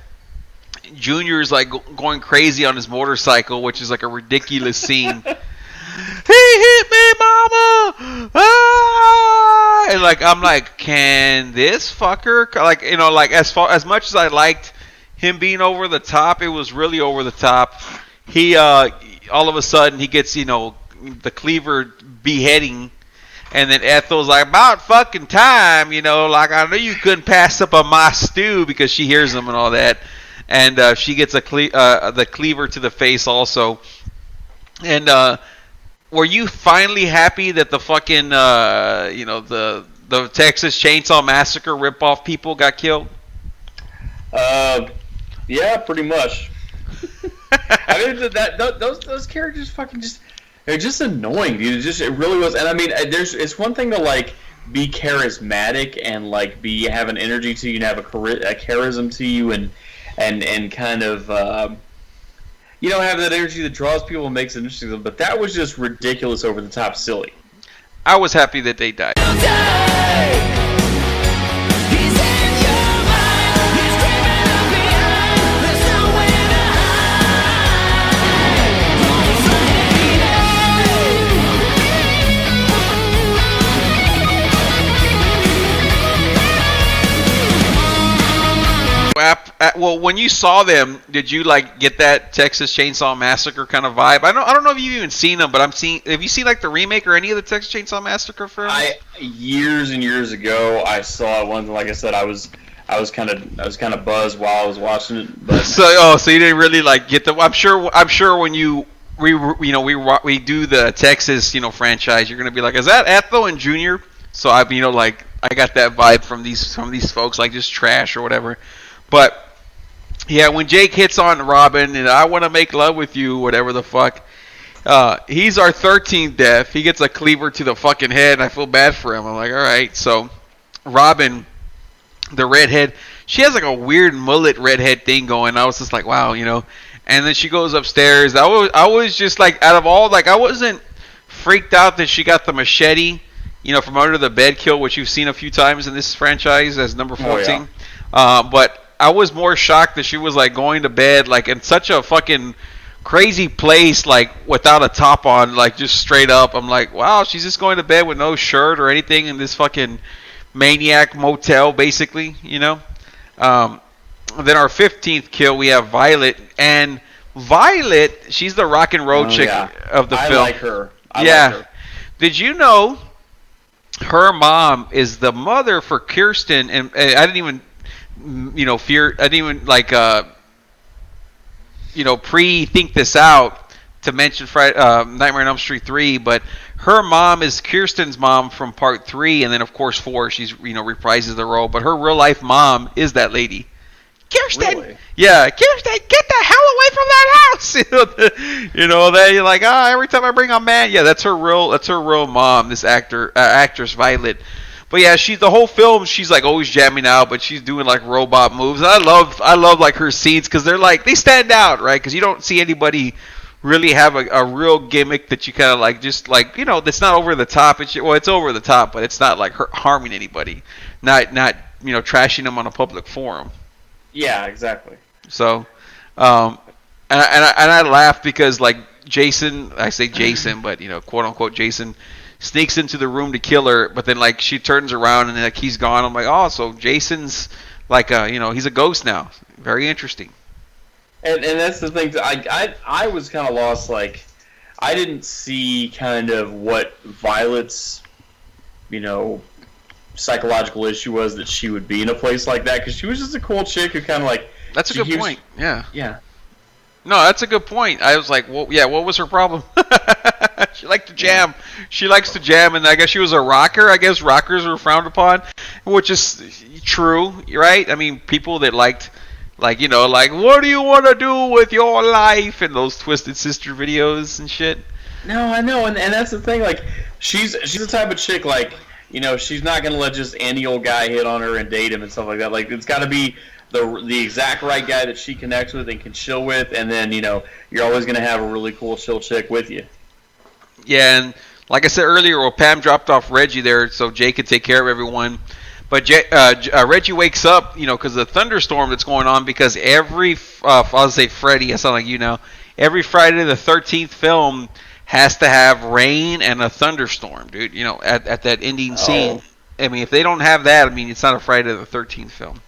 Junior's, like, going crazy on his motorcycle, which is, like, a ridiculous scene. He hit me, mama! Ah! And, like, I'm like, can this fucker, like, you know, like, as much as I liked him being over the top, it was really over the top. He all of a sudden he gets, you know, the cleaver beheading. And then Ethel's like, about fucking time, you know, like, I knew you couldn't pass up on my stew, because she hears him and all that. And she gets the cleaver to the face also. And were you finally happy that the fucking, you know, the Texas Chainsaw Massacre ripoff people got killed? Yeah, pretty much. I mean, those characters fucking they're just annoying, dude. It really was. And I mean, it's one thing to like be charismatic and like have an energy to you and have a charism to you and kind of have that energy that draws people and makes it interesting. But that was just ridiculous, over the top, silly. I was happy that they died. Well, when you saw them, did you like get that Texas Chainsaw Massacre kind of vibe? I don't know if you've even seen them, but have you seen like the remake or any of the Texas Chainsaw Massacre films? Years and years ago, I saw one. Like I said, I was kind of buzzed while I was watching it. But so you didn't really like get the. I'm sure when we do the Texas franchise, you're gonna be like, is that Ethel and Junior? So I got that vibe from these folks, like just trash or whatever. But yeah, when Jake hits on Robin and I want to make love with you, whatever the fuck, he's our 13th death. He gets a cleaver to the fucking head, and I feel bad for him. I'm like, all right. So Robin, the redhead, she has like a weird mullet redhead thing going. I was just like, wow, And then she goes upstairs. I was just like, out of all, like, I wasn't freaked out that she got the machete, from under the bed kill, which you've seen a few times in this franchise as number 14. Oh, yeah. But I was more shocked that she was like going to bed like in such a fucking crazy place, like without a top on, like just straight up. I'm like, wow, she's just going to bed with no shirt or anything in this fucking maniac motel, basically, Then our 15th kill, we have Violet, and Violet, she's the rock and roll chick of the film. I like her. I like her. Did you know her mom is the mother for Kirsten? And I didn't even. I didn't even pre-think this out to mention Nightmare on Elm Street 3, but her mom is Kirsten's mom from part 3, and then of course 4, she's reprises the role, but her real life mom is that lady. Kirsten! Really? Yeah, Kirsten, get the hell away from that house! Then you're like, every time I bring a man, yeah, that's her real mom, this actress Violet. But yeah, the whole film, she's like always jamming out, but she's doing like robot moves. And I love like her scenes because they stand out, right? Because you don't see anybody really have a real gimmick that you kind of like, just like, that's not over the top. It's over the top, but it's not like harming anybody, not trashing them on a public forum. Yeah, exactly. So, and I laugh because like Jason, I say Jason, but quote unquote Jason, sneaks into the room to kill her, but then like she turns around and like he's gone. I'm like, oh, so Jason's like he's a ghost now. Very interesting. And that's the thing. I was kind of lost. Like, I didn't see kind of what Violet's psychological issue was that she would be in a place like that, because she was just a cool chick who kind of like. That's a good point. Yeah. Yeah. No, that's a good point. I was like, well, yeah, what was her problem? She liked to jam. She likes to jam, and I guess she was a rocker. I guess rockers were frowned upon, which is true, right? I mean, people that liked, like, what do you want to do with your life? And those Twisted Sister videos and shit. No, I know, and that's the thing. Like, she's the type of chick, like, she's not going to let just any old guy hit on her and date him and stuff like that. Like, it's got to be the exact right guy that she connects with and can chill with, and then you're always going to have a really cool chill chick with you. Yeah, and like I said earlier, well, Pam dropped off Reggie there so Jay could take care of everyone. But Reggie wakes up, because of the thunderstorm that's going on. Because every I'll say Freddy, I sound like you now. Every Friday the 13th film has to have rain and a thunderstorm, dude. At that ending scene. I mean, if they don't have that, I mean, it's not a Friday the 13th film.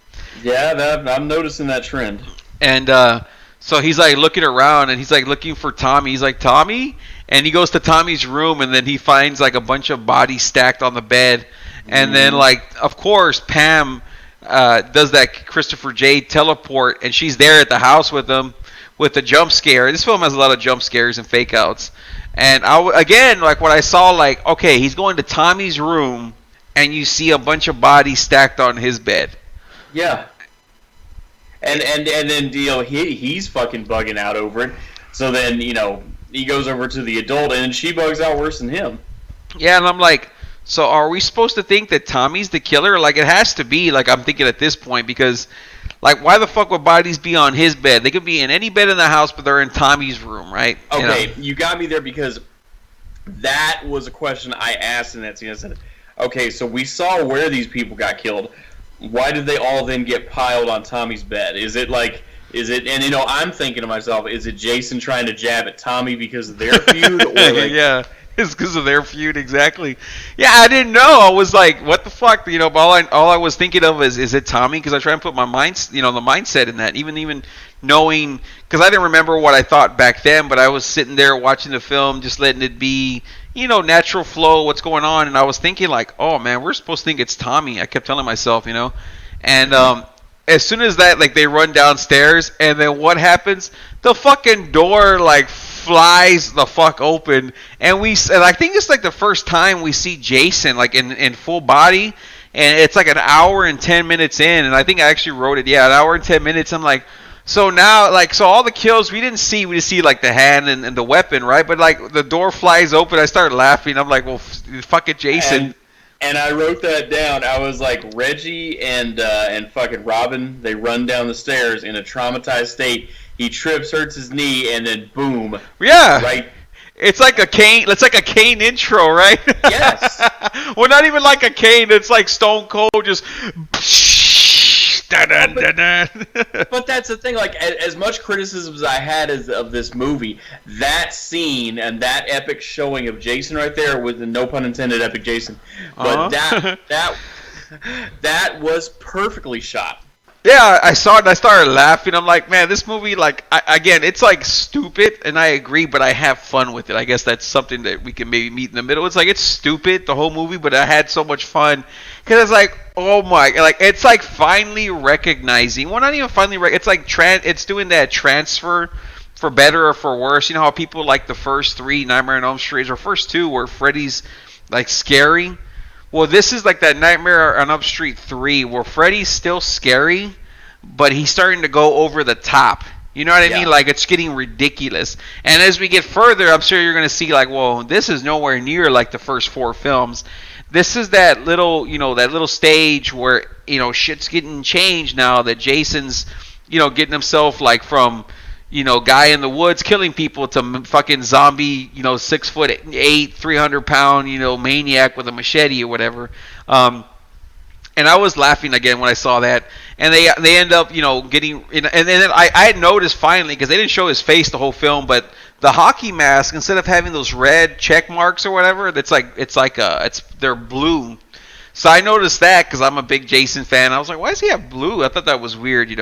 Yeah, I'm noticing that trend. And so he's like looking around, and he's like looking for Tommy. He's like, Tommy? And he goes to Tommy's room, and then he finds like a bunch of bodies stacked on the bed. And then, like, of course, Pam does that Christopher J teleport, and she's there at the house with him with the jump scare. This film has a lot of jump scares and fake outs. And again, like when I saw, like, okay, he's going to Tommy's room, and you see a bunch of bodies stacked on his bed. Yeah. And then he's fucking bugging out over it. So then he goes over to the adult, and she bugs out worse than him. Yeah, and I'm like, so are we supposed to think that Tommy's the killer? Like, it has to be. Like, I'm thinking at this point because, like, why the fuck would bodies be on his bed? They could be in any bed in the house, but they're in Tommy's room, right? Okay, you got me there because that was a question I asked in that scene. I said, okay, so we saw where these people got killed. Why did they all then get piled on Tommy's bed? And I'm thinking to myself, is it Jason trying to jab at Tommy because of their feud? Or yeah, it's because of their feud, exactly. Yeah, I didn't know. I was like, what the fuck? But all I was thinking of is it Tommy? Because I try and put my the mindset in that. Even knowing, because I didn't remember what I thought back then, but I was sitting there watching the film, just letting it be, natural flow, what's going on, and I was thinking like, oh man, we're supposed to think it's Tommy. I kept telling myself, and as soon as that, like, they run downstairs, and then what happens? The fucking door like flies the fuck open, and I think it's like the first time we see Jason like in full body, and it's like an hour and 10 minutes in, and I think I actually wrote it, an hour and 10 minutes. I'm like, so now, like, so all the kills we just see like the hand and the weapon, right? But like the door flies open, I started laughing. I'm like, well, fuck it, Jason. And I wrote that down. I was like, Reggie and fucking Robin, they run down the stairs in a traumatized state. He trips, hurts his knee, and then boom. Yeah. Right. It's like a Kane. It's like a Kane intro, right? Yes. Well, not even like a Kane. It's like Stone Cold just. But that's the thing. Like, as much criticism as I had of this movie, that scene and that epic showing of Jason right there, with the no pun intended epic Jason, but that was perfectly shot. Yeah, I saw it and I started laughing. I'm like, man, this movie, like, again, it's like stupid, and I agree, but I have fun with it. I guess that's something that we can maybe meet in the middle. It's like, it's stupid, the whole movie, but I had so much fun because it's like, oh my, like, it's like finally recognizing. Well, not even finally, it's like it's doing that transfer for better or for worse. You know how people like the first 3 Nightmare on Elm Street or first 2 where Freddy's like scary. Well, this is like that Nightmare on Elm Street 3 where Freddy's still scary, but he's starting to go over the top. You know what I mean? Like, it's getting ridiculous. And as we get further, I'm sure you're going to see, like, well, this is nowhere near like the first 4 films. This is that little, that little stage where, shit's getting changed now that Jason's, getting himself, like, from, guy in the woods killing people to fucking zombie, 6'8", 300-pound, maniac with a machete or whatever. And I was laughing again when I saw that. And they end up, getting, and then I had noticed finally, because they didn't show his face the whole film, but the hockey mask, instead of having those red check marks or whatever, they're blue. So I noticed that because I'm a big Jason fan. I was like, why does he have blue? I thought that was weird,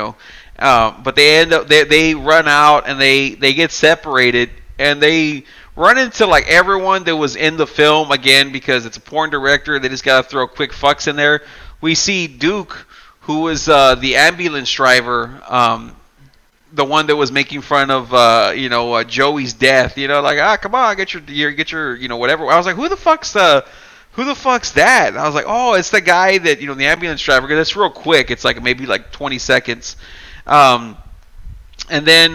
But they run out and they get separated, and they run into like everyone that was in the film again, because it's a porn director. They just gotta throw quick fucks in there. We see Duke, who was the ambulance driver, the one that was making fun of Joey's death. Like, come on, get your whatever. I was like, who the fuck's that? And I was like, oh, it's the guy that the ambulance driver. Because it's real quick. It's like maybe like 20 seconds. And then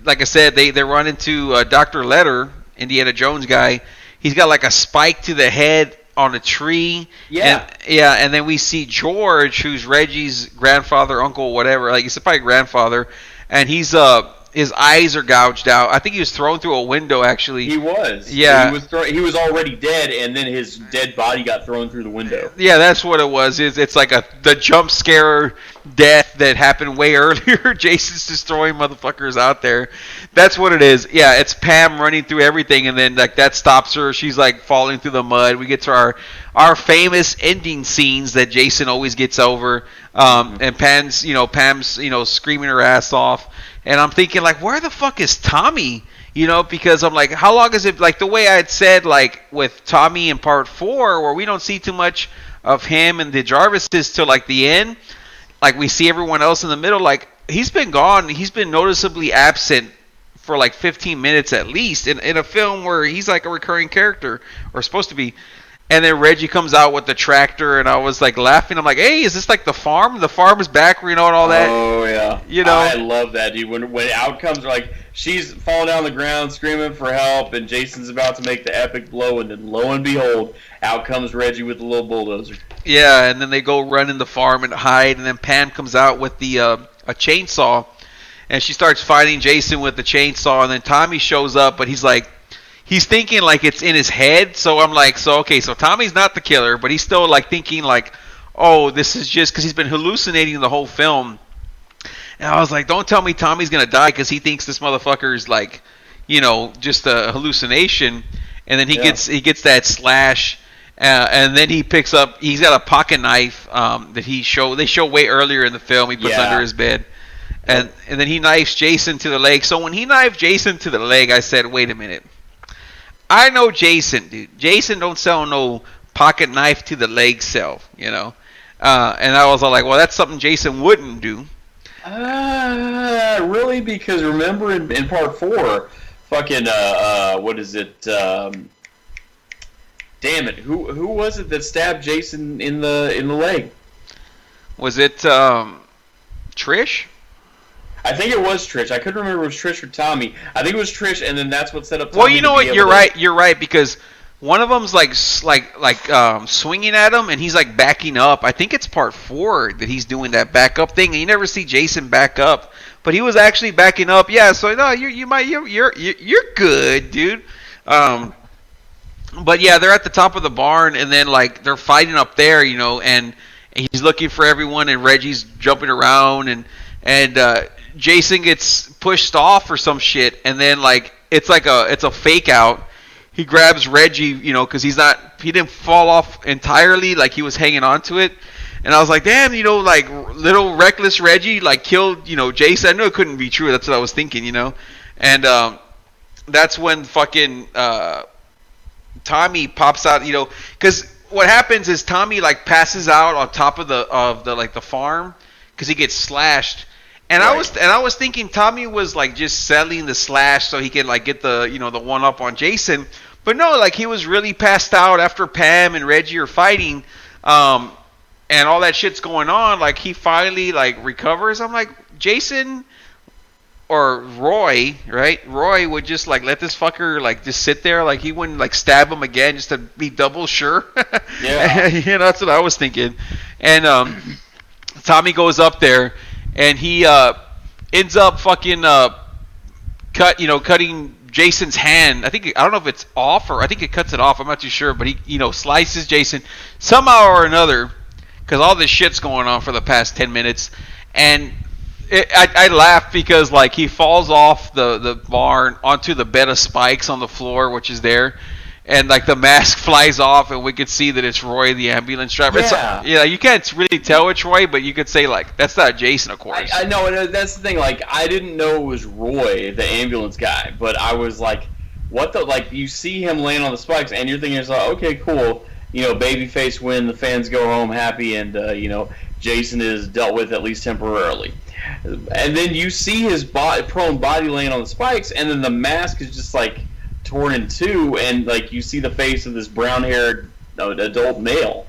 like I said, they run into Dr. Letter, Indiana Jones guy. He's got like a spike to the head on a tree. And then we see George, who's Reggie's grandfather, uncle, whatever. Like, he's probably grandfather, and he's his eyes are gouged out. I think he was thrown through a window, actually. He was. Yeah. He was already dead, and then his dead body got thrown through the window. Yeah, that's what it was. It's like the jump scare death that happened way earlier. Jason's just throwing motherfuckers out there. That's what it is. Yeah, it's Pam running through everything, and then like that stops her. She's like falling through the mud. We get to our famous ending scenes that Jason always gets over. And Pam's screaming her ass off. And I'm thinking, like, where the fuck is Tommy? Because I'm like, how long is it? Like, the way I had said, like, with Tommy in part 4, where we don't see too much of him and the Jarvises till, like, the end. Like, we see everyone else in the middle. Like, he's been gone. He's been noticeably absent for, like, 15 minutes at least in a film where he's, like, a recurring character, or supposed to be. And then Reggie comes out with the tractor, and I was like laughing. I'm like, hey, is this like the farm? The farm is back, and all that. Oh yeah, I love that, dude. When outcomes are like she's falling down the ground screaming for help, and Jason's about to make the epic blow, and then lo and behold, out comes Reggie with the little bulldozer. Yeah, and then they go run in the farm and hide, and then Pam comes out with the a chainsaw, and she starts fighting Jason with the chainsaw, and then Tommy shows up, but he's thinking like it's in his head. So I'm like, so Tommy's not the killer, but he's still like thinking like, oh, this is just because he's been hallucinating the whole film. And I was like, don't tell me Tommy's gonna die because he thinks this motherfucker is like, just a hallucination. And then he gets that slash, and then he's got a pocket knife that they show way earlier in the film. He puts under his bed. And then he knifes Jason to the leg. So when he knifed Jason to the leg, I said, wait a minute. I know Jason, dude. Jason don't sell no pocket knife to the leg self, And I was all like, well, that's something Jason wouldn't do. Really? Because remember in part 4, fucking, what is it? Damn it. Who was it that stabbed Jason in the leg? Was it, Trish? I think it was Trish. I couldn't remember if it was Trish or Tommy. I think it was Trish, and then that's what set up Tommy. Well, you know what? You're right, because one of them's like swinging at him, and he's like backing up. I think it's part 4 that he's doing that backup thing, and you never see Jason back up, but he was actually backing up. Yeah, so no, you're good, dude. But yeah, they're at the top of the barn, and then like they're fighting up there, and he's looking for everyone, and Reggie's jumping around, and Jason gets pushed off or some shit, and then like it's a fake out. He grabs Reggie, because he didn't fall off entirely, like he was hanging on to it. And I was like, damn, like little reckless Reggie like killed, Jason. I knew it couldn't be true. That's what I was thinking, And that's when fucking Tommy pops out, because what happens is Tommy like passes out on top of the farm because he gets slashed. And right. I was thinking Tommy was like just selling the slash so he could like get the the one up on Jason, but no, like he was really passed out after Pam and Reggie are fighting, and all that shit's going on. Like he finally like recovers. I'm like, Jason or Roy, right? Roy would just like let this fucker like just sit there, like he wouldn't like stab him again just to be double sure. Yeah, that's what I was thinking. And Tommy goes up there. And he ends up fucking cutting Jason's hand. I don't know if it's off or I think it cuts it off. I'm not too sure, but he slices Jason somehow or another because all this shit's going on for the past 10 minutes. And I laugh because like he falls off the barn onto the bed of spikes on the floor, which is there. And like the mask flies off, and we could see that it's Roy, the ambulance driver. Yeah, you can't really tell it's Roy, but you could say like that's not Jason, of course. I know, and that's the thing. Like I didn't know it was Roy, the ambulance guy, but I was like, what the like? You see him laying on the spikes, and you're thinking, it's like, okay, cool. Babyface win, the fans go home happy, and Jason is dealt with at least temporarily. And then you see his prone body laying on the spikes, and then the mask is just like torn in two, and like you see the face of this brown-haired adult male.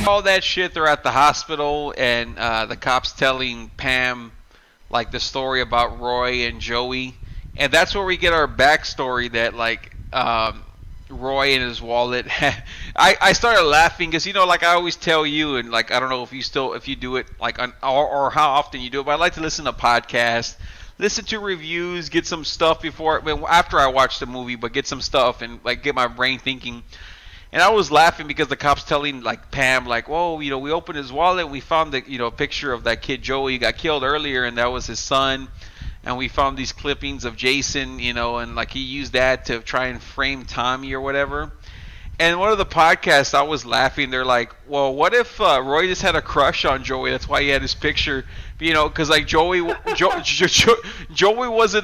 All that shit, they're at the hospital, and the cops telling Pam like the story about Roy and Joey, and that's where we get our backstory that like Roy and his wallet. I started laughing because like I always tell you, and like I don't know if you do it like or how often you do it, but I like to listen to podcasts, listen to reviews, get some stuff after I watch the movie, but get some stuff and like get my brain thinking. And I was laughing because the cops telling like Pam like, "Whoa, we opened his wallet, we found the picture of that kid Joey who got killed earlier, and that was his son, and we found these clippings of Jason, and like he used that to try and frame Tommy or whatever." And one of the podcasts, I was laughing. They're like, "Well, what if Roy just had a crush on Joey? That's why he had his picture, because like Joey wasn't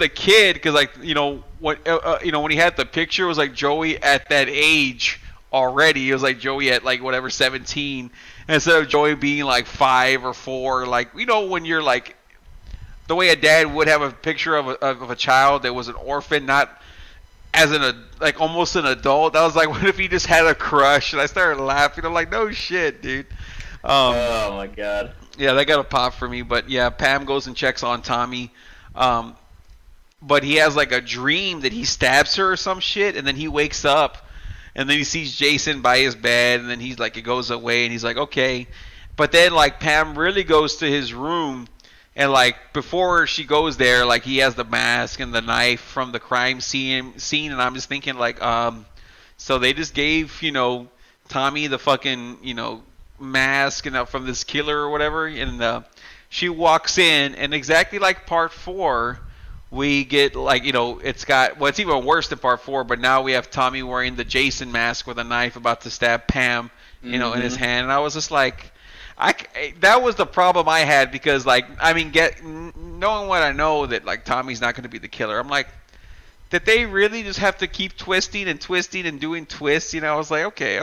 a kid, because like when he had the picture, it was like Joey at that age." Already, it was like Joey at like whatever 17 instead of Joey being like 5 or 4. Like when you're like the way a dad would have a picture of a child that was an orphan, not as like almost an adult. I was like, what if he just had a crush? And I started laughing. I'm like, no shit, dude. Oh my god. Yeah, that got a pop for me. But yeah, Pam goes and checks on Tommy. But he has like a dream that he stabs her or some shit, and then he wakes up. And then he sees Jason by his bed, and then he's like, it goes away, and he's like, okay. But then like Pam really goes to his room, and like before she goes there, like he has the mask and the knife from the crime scene, and I'm just thinking like, so they just gave Tommy the fucking mask and from this killer or whatever, and she walks in, and exactly like part 4. We get like it's got it's even worse than part 4, but now we have Tommy wearing the Jason mask with a knife about to stab Pam, in his hand, and I was just like, that was the problem I had, because like knowing what I know, that like Tommy's not going to be the killer. I'm like, did they really just have to keep twisting and doing twists? I was like, okay,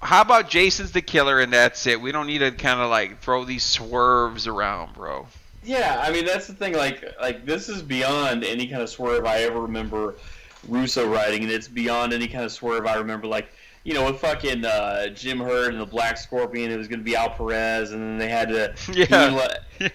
how about Jason's the killer and that's it? We don't need to kind of like throw these swerves around, bro. Yeah, I mean that's the thing. Like this is beyond any kind of swerve I ever remember Russo writing, and it's beyond any kind of swerve I remember. Like with fucking Jim Hurd and the Black Scorpion, it was going to be Al Perez, and then they had to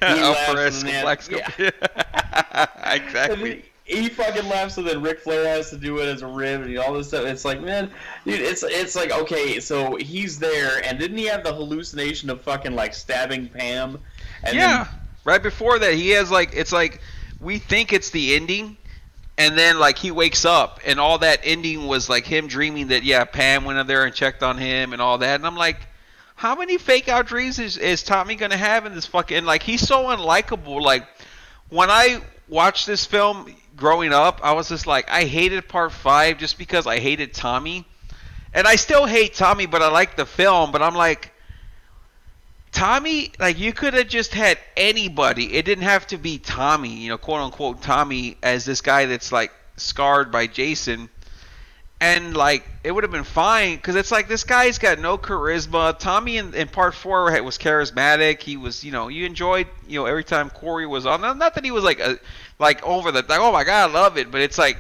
Al Perez, the Black Scorpion. Yeah. Exactly. He fucking left, so then Ric Flair has to do it as a rib and all this stuff. It's like, man, dude, it's like, okay, so he's there, and didn't he have the hallucination of fucking like stabbing Pam? And yeah. Right before that, he has like, it's like, we think it's the ending, and then like he wakes up, and all that ending was like him dreaming that Pam went in there and checked on him and all that, and I'm like, how many fake out dreams is Tommy gonna have in this fucking, like he's so unlikable. Like when I watched this film growing up, I was just like, I hated part 5 just because I hated Tommy, and I still hate Tommy, but I like the film. But I'm like, Tommy, like you could have just had anybody. It didn't have to be Tommy, quote unquote Tommy, as this guy that's like scarred by Jason, and like it would have been fine, because it's like this guy's got no charisma. Tommy in part 4 was charismatic. He was, you enjoyed, every time Corey was on. Not that he was like over the like, oh my god, I love it, but it's like,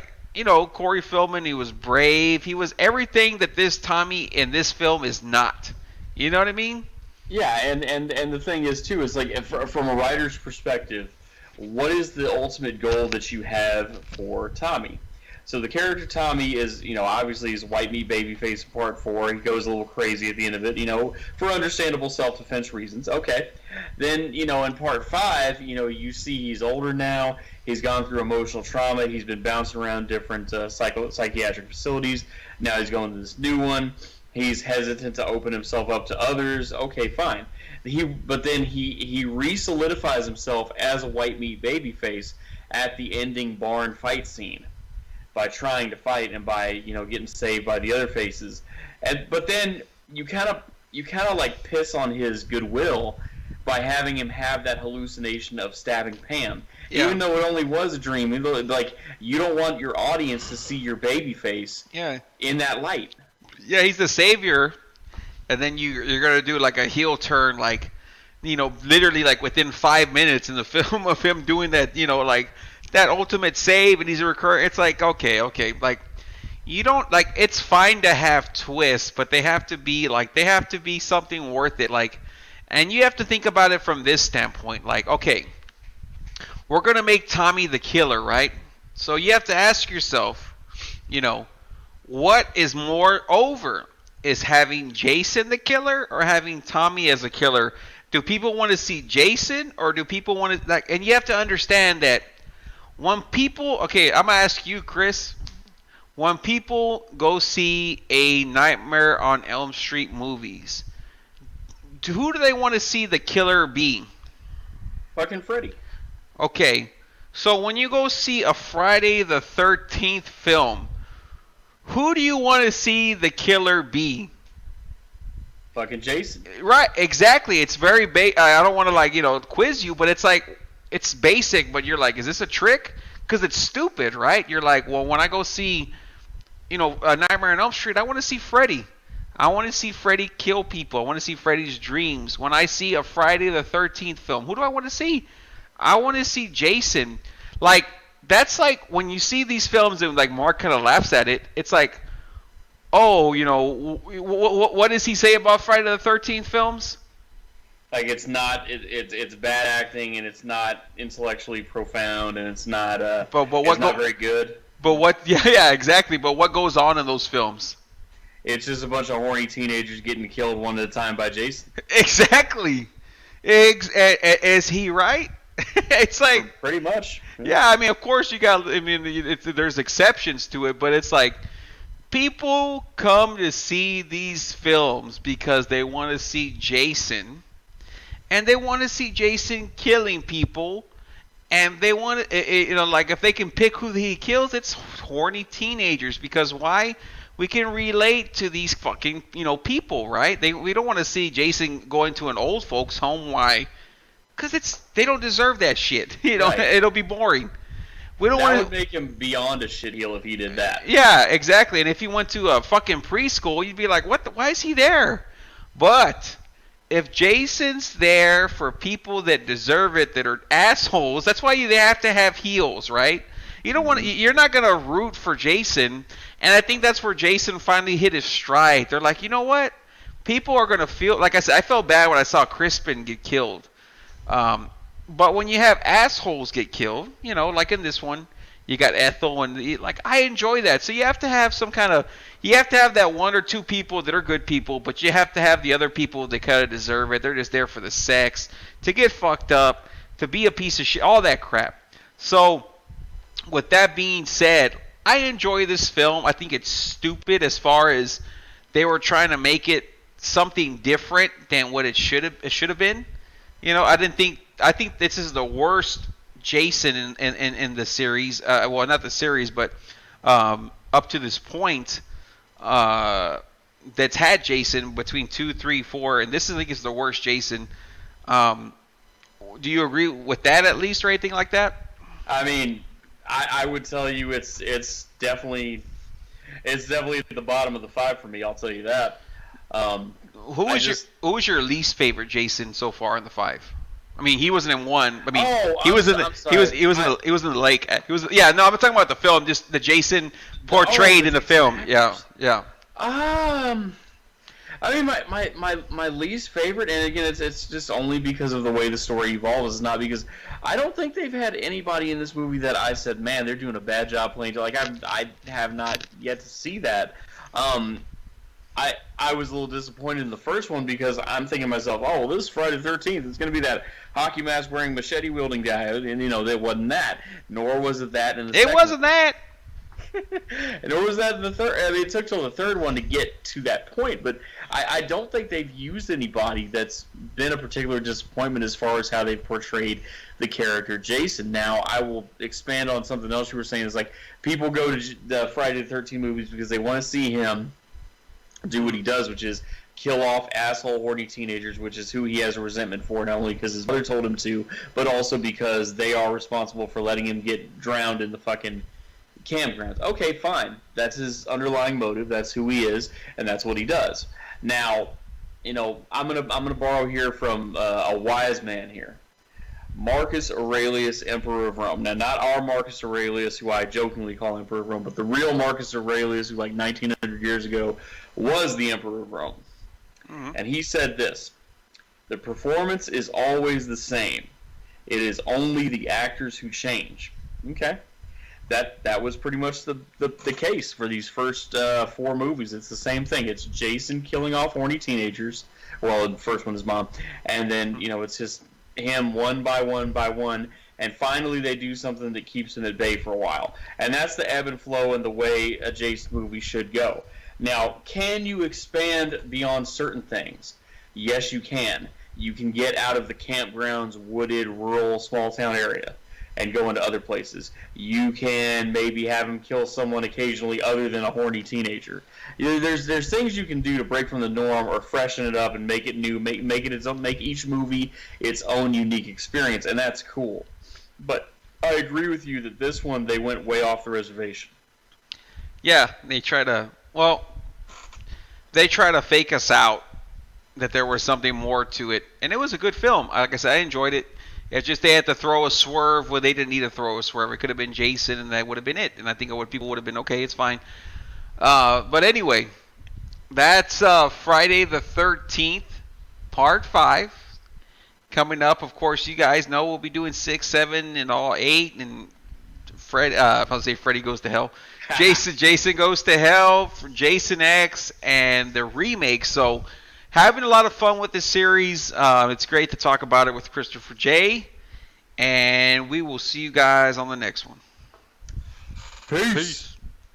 Corey Feldman, he was brave. He was everything that this Tommy in this film is not. You know what I mean? Yeah, and the thing is too is like from a writer's perspective, what is the ultimate goal that you have for Tommy? So the character Tommy is, obviously he's a white meat babyface in part 4. He goes a little crazy at the end of it, for understandable self-defense reasons. Okay. Then, in part 5, you see he's older now. He's gone through emotional trauma. He's been bouncing around different psychiatric facilities. Now he's going to this new one. He's hesitant to open himself up to others. Okay, fine. But then he re-solidifies himself as a white meat babyface at the ending barn fight scene by trying to fight and by getting saved by the other faces. But then you kind of like piss on his goodwill by having him have that hallucination of stabbing Pam, even though it only was a dream. Like you don't want your audience to see your babyface in that light. Yeah, he's the savior, and then you're gonna do like a heel turn, like literally like within 5 minutes in the film of him doing that, like that ultimate save, and he's a recurring. It's like okay, like you don't like. It's fine to have twists, but they have to be something worth it. Like, and you have to think about it from this standpoint. Like, okay, we're gonna make Tommy the killer, right? So you have to ask yourself, what is more over? Is having Jason the killer or having Tommy as a killer? Do people want to see Jason, or do people want to and you have to understand that when people, okay, I'm gonna ask you, Chris, when people go see a Nightmare on Elm Street movies, who do they want to see the killer be? Fucking Freddy. Okay, so when you go see a Friday the 13th film, who do you want to see the killer be? Fucking Jason. Right, exactly. It's very I don't want to quiz you, but it's like it's basic, but you're like, is this a trick? Because it's stupid, right? You're like, well, when I go see, a Nightmare on Elm Street, I want to see Freddy. I want to see Freddy kill people. I want to see Freddy's dreams. When I see a Friday the 13th film, who do I want to see? I want to see Jason. Like, that's like when you see these films and like Mark kind of laughs at it. It's like, oh, what does he say about Friday the 13th films? Like, it's not, it's bad acting, and it's not intellectually profound, and it's not it's not very good. But what? Yeah, exactly. But what goes on in those films? It's just a bunch of horny teenagers getting killed one at a time by Jason. Exactly. Is he right? It's like pretty much. Yeah, I mean, of course you got. I mean, there's exceptions to it, but it's like people come to see these films because they want to see Jason, and they want to see Jason killing people, and they want to, like if they can pick who he kills, it's horny teenagers. Because why? We can relate to these fucking people, right? We don't want to see Jason going to an old folks home. Why? Because they don't deserve that shit. Right. It'll be boring. We don't want to make him beyond a shitheel if he did that. Yeah, exactly. And if he went to a fucking preschool, you'd be like, what? Why is he there? But if Jason's there for people that deserve it, that are assholes, that's why they have to have heels, right? You don't want. You're not gonna root for Jason, and I think that's where Jason finally hit his stride. They're like, you know what? People are gonna feel like I said. I felt bad when I saw Crispin get killed. But when you have assholes get killed, like in this one, you got Ethel, and like I enjoy that. So you have to have you have to have that one or two people that are good people, but you have to have the other people that kind of deserve it. They're just there for the sex, to get fucked up, to be a piece of shit, all that crap. So with that being said, I enjoy this film. I think it's stupid as far as they were trying to make it something different than what it should have been. I think this is the worst Jason in the series. Well, not the series, but up to this point, that's had Jason between 2, 3, 4, and this I think is the worst Jason. Do you agree with that at least, or anything like that? I mean, I would tell you it's definitely at the bottom of the 5 for me. I'll tell you that. Who was your least favorite Jason so far in the 5? I mean, he wasn't in 1. I mean, he was in the lake. I'm talking about the film, just the Jason portrayed in the film. Yeah. I mean, my least favorite, and again, it's just only because of the way the story evolves. It's not because I don't think they've had anybody in this movie that I said, man, they're doing a bad job playing. Like I have not yet to see that. I was a little disappointed in the first one because I'm thinking to myself, oh, well, this is Friday the 13th. It's going to be that hockey mask wearing machete wielding guy, and it wasn't that. Nor was it that in the second. It wasn't that. Nor was that in the third. I mean, it took till the third one to get to that point, but I don't think they've used anybody that's been a particular disappointment as far as how they've portrayed the character Jason. Now, I will expand on something else you were saying. Is like people go to the Friday the 13th movies because they want to see him do what he does, which is kill off asshole horny teenagers, which is who he has a resentment for, not only because his mother told him to, but also because they are responsible for letting him get drowned in the fucking campgrounds. Okay, fine. That's his underlying motive. That's who he is, and that's what he does. Now, I'm gonna borrow here from a wise man here. Marcus Aurelius, Emperor of Rome. Now, not our Marcus Aurelius, who I jokingly call Emperor of Rome, but the real Marcus Aurelius, who 1900 years ago was the Emperor of Rome. Mm-hmm. And he said this: the performance is always the same. It is only the actors who change. Okay. That was pretty much the case for these first 4 movies. It's the same thing. It's Jason killing off horny teenagers. Well, the first one is mom. And then, it's just him one by one by one, and finally they do something that keeps them at bay for a while. And that's the ebb and flow and the way a Jason movie should go. Now, can you expand beyond certain things? Yes, you can. You can get out of the campground's wooded, rural, small-town area and go into other places. You can maybe have him kill someone occasionally other than a horny teenager. There's things you can do to break from the norm or freshen it up and make it new, make it its own, make each movie its own unique experience, and that's cool. But I agree with you that this one, they went way off the reservation. Yeah, they try to fake us out that there was something more to it, and it was a good film. Like I said, I enjoyed it. It's just they had to throw a swerve where they didn't need to throw a swerve. It could have been Jason, and that would have been it. And I think people would have been, okay, it's fine. But anyway, that's Friday the 13th, Part 5. Coming up, of course, you guys know we'll be doing 6, 7, and all 8. And Freddy Goes to Hell. Jason Goes to Hell, Jason X, and the remake. So having a lot of fun with this series. It's great to talk about it with Christopher J. And we will see you guys on the next one. Peace.